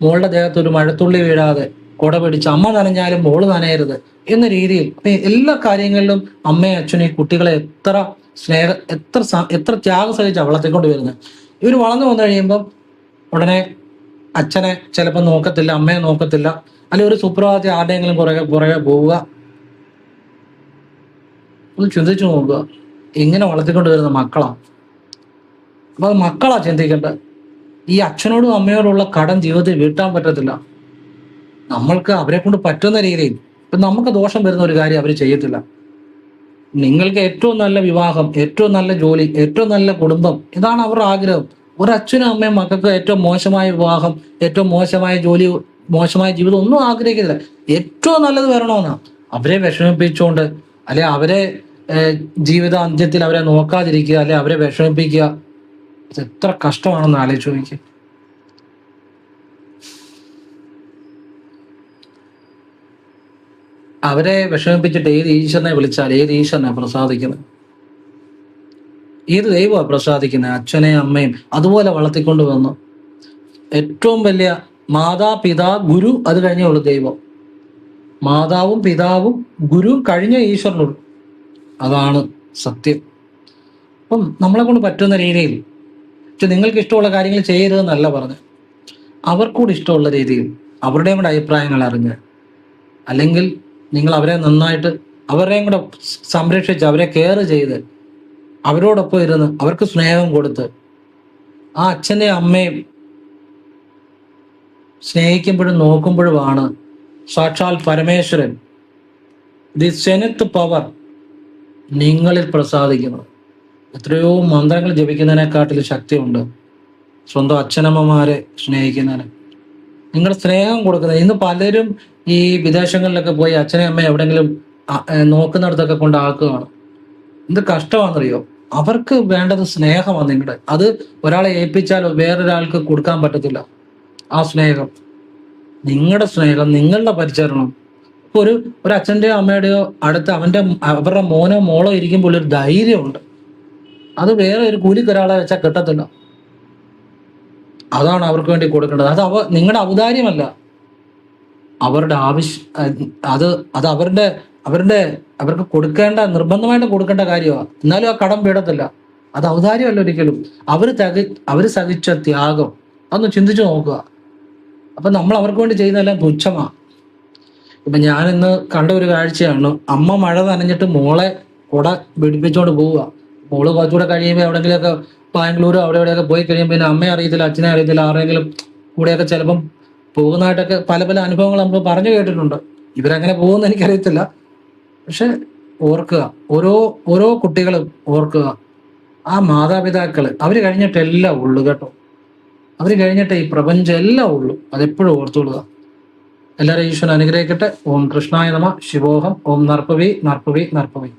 മോളുടെ ദേഹത്ത് ഒരു മഴത്തുള്ളി വീഴാതെ കുട പിടിച്ച് അമ്മ നനഞ്ഞാലും മോള് നനയരുത് എന്ന രീതിയിൽ എല്ലാ കാര്യങ്ങളിലും അമ്മയും അച്ഛനും ഈ കുട്ടികളെ എത്ര ത്യാഗം സഹിച്ചാണ് വളർത്തിക്കൊണ്ട് വരുന്നത്. ഇവർ വളർന്നു വന്നു കഴിയുമ്പം ഉടനെ അച്ഛനെ ചിലപ്പോൾ നോക്കത്തില്ല, അമ്മയെ നോക്കത്തില്ല, അല്ലെങ്കിൽ ഒരു സുപ്രഭാതത്തിൽ ആരുടെയെങ്കിലും പുറകെ പോവുക. ഒന്ന് ചിന്തിച്ചു നോക്കുക, ഇങ്ങനെ വളർത്തിക്കൊണ്ട് വരുന്ന മക്കളാണ്. അപ്പൊ അത് മക്കളാ ചിന്തിക്കേണ്ടത്. ഈ അച്ഛനോടും അമ്മയോടുള്ള കടം ജീവിതത്തിൽ വീട്ടാൻ പറ്റത്തില്ല. നമ്മൾക്ക് അവരെ കൊണ്ട് പറ്റുന്ന രീതിയിൽ, ഇപ്പൊ നമുക്ക് ദോഷം വരുന്ന ഒരു കാര്യം അവർ ചെയ്യത്തില്ല. നിങ്ങൾക്ക് ഏറ്റവും നല്ല വിവാഹം, ഏറ്റവും നല്ല ജോലി, ഏറ്റവും നല്ല കുടുംബം, ഇതാണ് അവരുടെ ആഗ്രഹം. ഒരു അച്ഛനും അമ്മയും മക്കൾക്ക് ഏറ്റവും മോശമായ വിവാഹം, ഏറ്റവും മോശമായ ജോലി, മോശമായ ജീവിതം ഒന്നും ആഗ്രഹിക്കുന്നില്ല. ഏറ്റവും നല്ലത് വരണമെന്നാ. അവരെ വിഷമിപ്പിച്ചുകൊണ്ട്, അല്ലെ അവരെ ജീവിത അന്ത്യത്തിൽ അവരെ നോക്കാതിരിക്കുക, അല്ലെ അവരെ വിഷമിപ്പിക്കുക, ഇത് എത്ര കഷ്ടമാണെന്ന് ആലോചിച്ച് നോക്കി. അവരെ വിഷമിപ്പിച്ചിട്ട് ഏത് ഈശ്വരനെ വിളിച്ചാൽ ഏത് ഈശ്വരനെ പ്രസാദിക്കുന്നത്? ഏത് ദൈവമാണ് പ്രസാദിക്കുന്നത്? അച്ഛനെയും അമ്മയും അതുപോലെ വളർത്തിക്കൊണ്ട് വന്നു. ഏറ്റവും വലിയ മാതാപിതാ ഗുരു, അത് കഴിഞ്ഞേ ഉള്ളൂ ദൈവം. മാതാവും പിതാവും ഗുരുവും കഴിഞ്ഞ ഈശ്വരനുള്ളൂ. അതാണ് സത്യം. അപ്പം നമ്മളെ കൊണ്ട് പറ്റുന്ന രീതിയിൽ, നിങ്ങൾക്ക് ഇഷ്ടമുള്ള കാര്യങ്ങൾ ചെയ്യരുതെന്നല്ല പറഞ്ഞ്, അവർക്കൂടി ഇഷ്ടമുള്ള രീതിയിൽ അവരുടെയും കൂടെ അഭിപ്രായങ്ങൾ അറിഞ്ഞ്, അല്ലെങ്കിൽ നിങ്ങൾ അവരെ നന്നായിട്ട് അവരുടെയും കൂടെ സംരക്ഷിച്ച് അവരെ കെയർ ചെയ്ത് അവരോടൊപ്പം ഇരുന്ന് അവർക്ക് സ്നേഹം കൊടുത്ത് ആ അച്ഛനെയും അമ്മയും സ്നേഹിക്കുമ്പോഴും നോക്കുമ്പോഴുമാണ് സാക്ഷാൽ പരമേശ്വരൻ, ദി സെനത്ത് പവർ നിങ്ങളിൽ പ്രസാദിക്കുന്നത്. എത്രയോ മന്ത്രങ്ങൾ ജപിക്കുന്നതിനെക്കാട്ടിൽ ശക്തിയുണ്ട് സ്വന്തം അച്ഛനമ്മമാരെ സ്നേഹിക്കുന്നതിന്. നിങ്ങൾ സ്നേഹം കൊടുക്കുന്നത്. ഇന്ന് പലരും ഈ വിദേശങ്ങളിലൊക്കെ പോയി അച്ഛനെ അമ്മയെ എവിടെയെങ്കിലും നോക്കുന്നിടത്തൊക്കെ കൊണ്ടാക്കുകയാണ്. എന്ത് കഷ്ടമാണെന്നറിയോ? അവർക്ക് വേണ്ടത് സ്നേഹമാണ് നിങ്ങളുടെ. അത് ഒരാളെ ഏൽപ്പിച്ചാലോ വേറൊരാൾക്ക് കൊടുക്കാൻ പറ്റത്തില്ല. ആ സ്നേഹം, നിങ്ങളുടെ സ്നേഹം, നിങ്ങളുടെ പരിചരണം. ഇപ്പൊ ഒരു അച്ഛൻ്റെയോ അമ്മയുടെയോ അടുത്ത് അവരുടെ മോനോ മോളോ ഇരിക്കുമ്പോൾ ഒരു ധൈര്യമുണ്ട്. അത് വേറെ ഒരു കൂലിക്കൊരാളെ വെച്ചാൽ കിട്ടത്തില്ല. അതാണ് അവർക്ക് വേണ്ടി കൊടുക്കേണ്ടത്. അത് നിങ്ങളുടെ ഔദാര്യമല്ല, അവരുടെ അത് അവർക്ക് കൊടുക്കേണ്ട, നിർബന്ധമായിട്ട് കൊടുക്കേണ്ട കാര്യമാണ്. എന്നാലും ആ കടം വീടത്തില്ല. അത് ഔദാര്യമല്ല ഒരിക്കലും. അവര് സഹിച്ച ത്യാഗം അതൊന്ന് ചിന്തിച്ചു നോക്കുക. അപ്പൊ നമ്മൾ അവർക്ക് വേണ്ടി ചെയ്യുന്നതെല്ലാം തുച്ഛമാണ്. ഇപ്പൊ ഞാനിന്ന് കണ്ട ഒരു കാഴ്ചയാണ്, അമ്മ മഴ നനഞ്ഞിട്ട് മോളെ കുട പിടിപ്പിച്ചോണ്ട് പോവുക. മോള് കുറച്ചുകൂടെ കഴിയുമ്പോൾ എവിടെങ്കിലുമൊക്കെ ബാംഗ്ലൂർ അവിടെ എവിടെയൊക്കെ പോയി കഴിയുമ്പോൾ പിന്നെ അമ്മയെ അറിയത്തില്ല, അച്ഛനെ അറിയത്തില്ല, ആരെങ്കിലും കൂടെയൊക്കെ ചിലപ്പം പോകുന്നതായിട്ടൊക്കെ പല പല അനുഭവങ്ങൾ നമ്മൾ പറഞ്ഞു കേട്ടിട്ടുണ്ട്. ഇവരങ്ങനെ പോകുമെന്ന് എനിക്കറിയത്തില്ല. പക്ഷെ ഓർക്കുക, ഓരോ കുട്ടികളും ഓർക്കുക, ആ മാതാപിതാക്കള് അവര് കഴിഞ്ഞിട്ടെല്ലാം ഉള്ളു കേട്ടോ. അവര് കഴിഞ്ഞിട്ട് ഈ പ്രപഞ്ചം എല്ലാം ഉള്ളു. അതെപ്പോഴും ഓർത്തുകൊള്ളുക. എല്ലാവരും ഈശ്വരൻ അനുഗ്രഹിക്കട്ടെ. ഓം കൃഷ്ണായ നമഃ. ശിവോഹം. ഓം നർപ്പവി നർപ്പവി നർപ്പവി.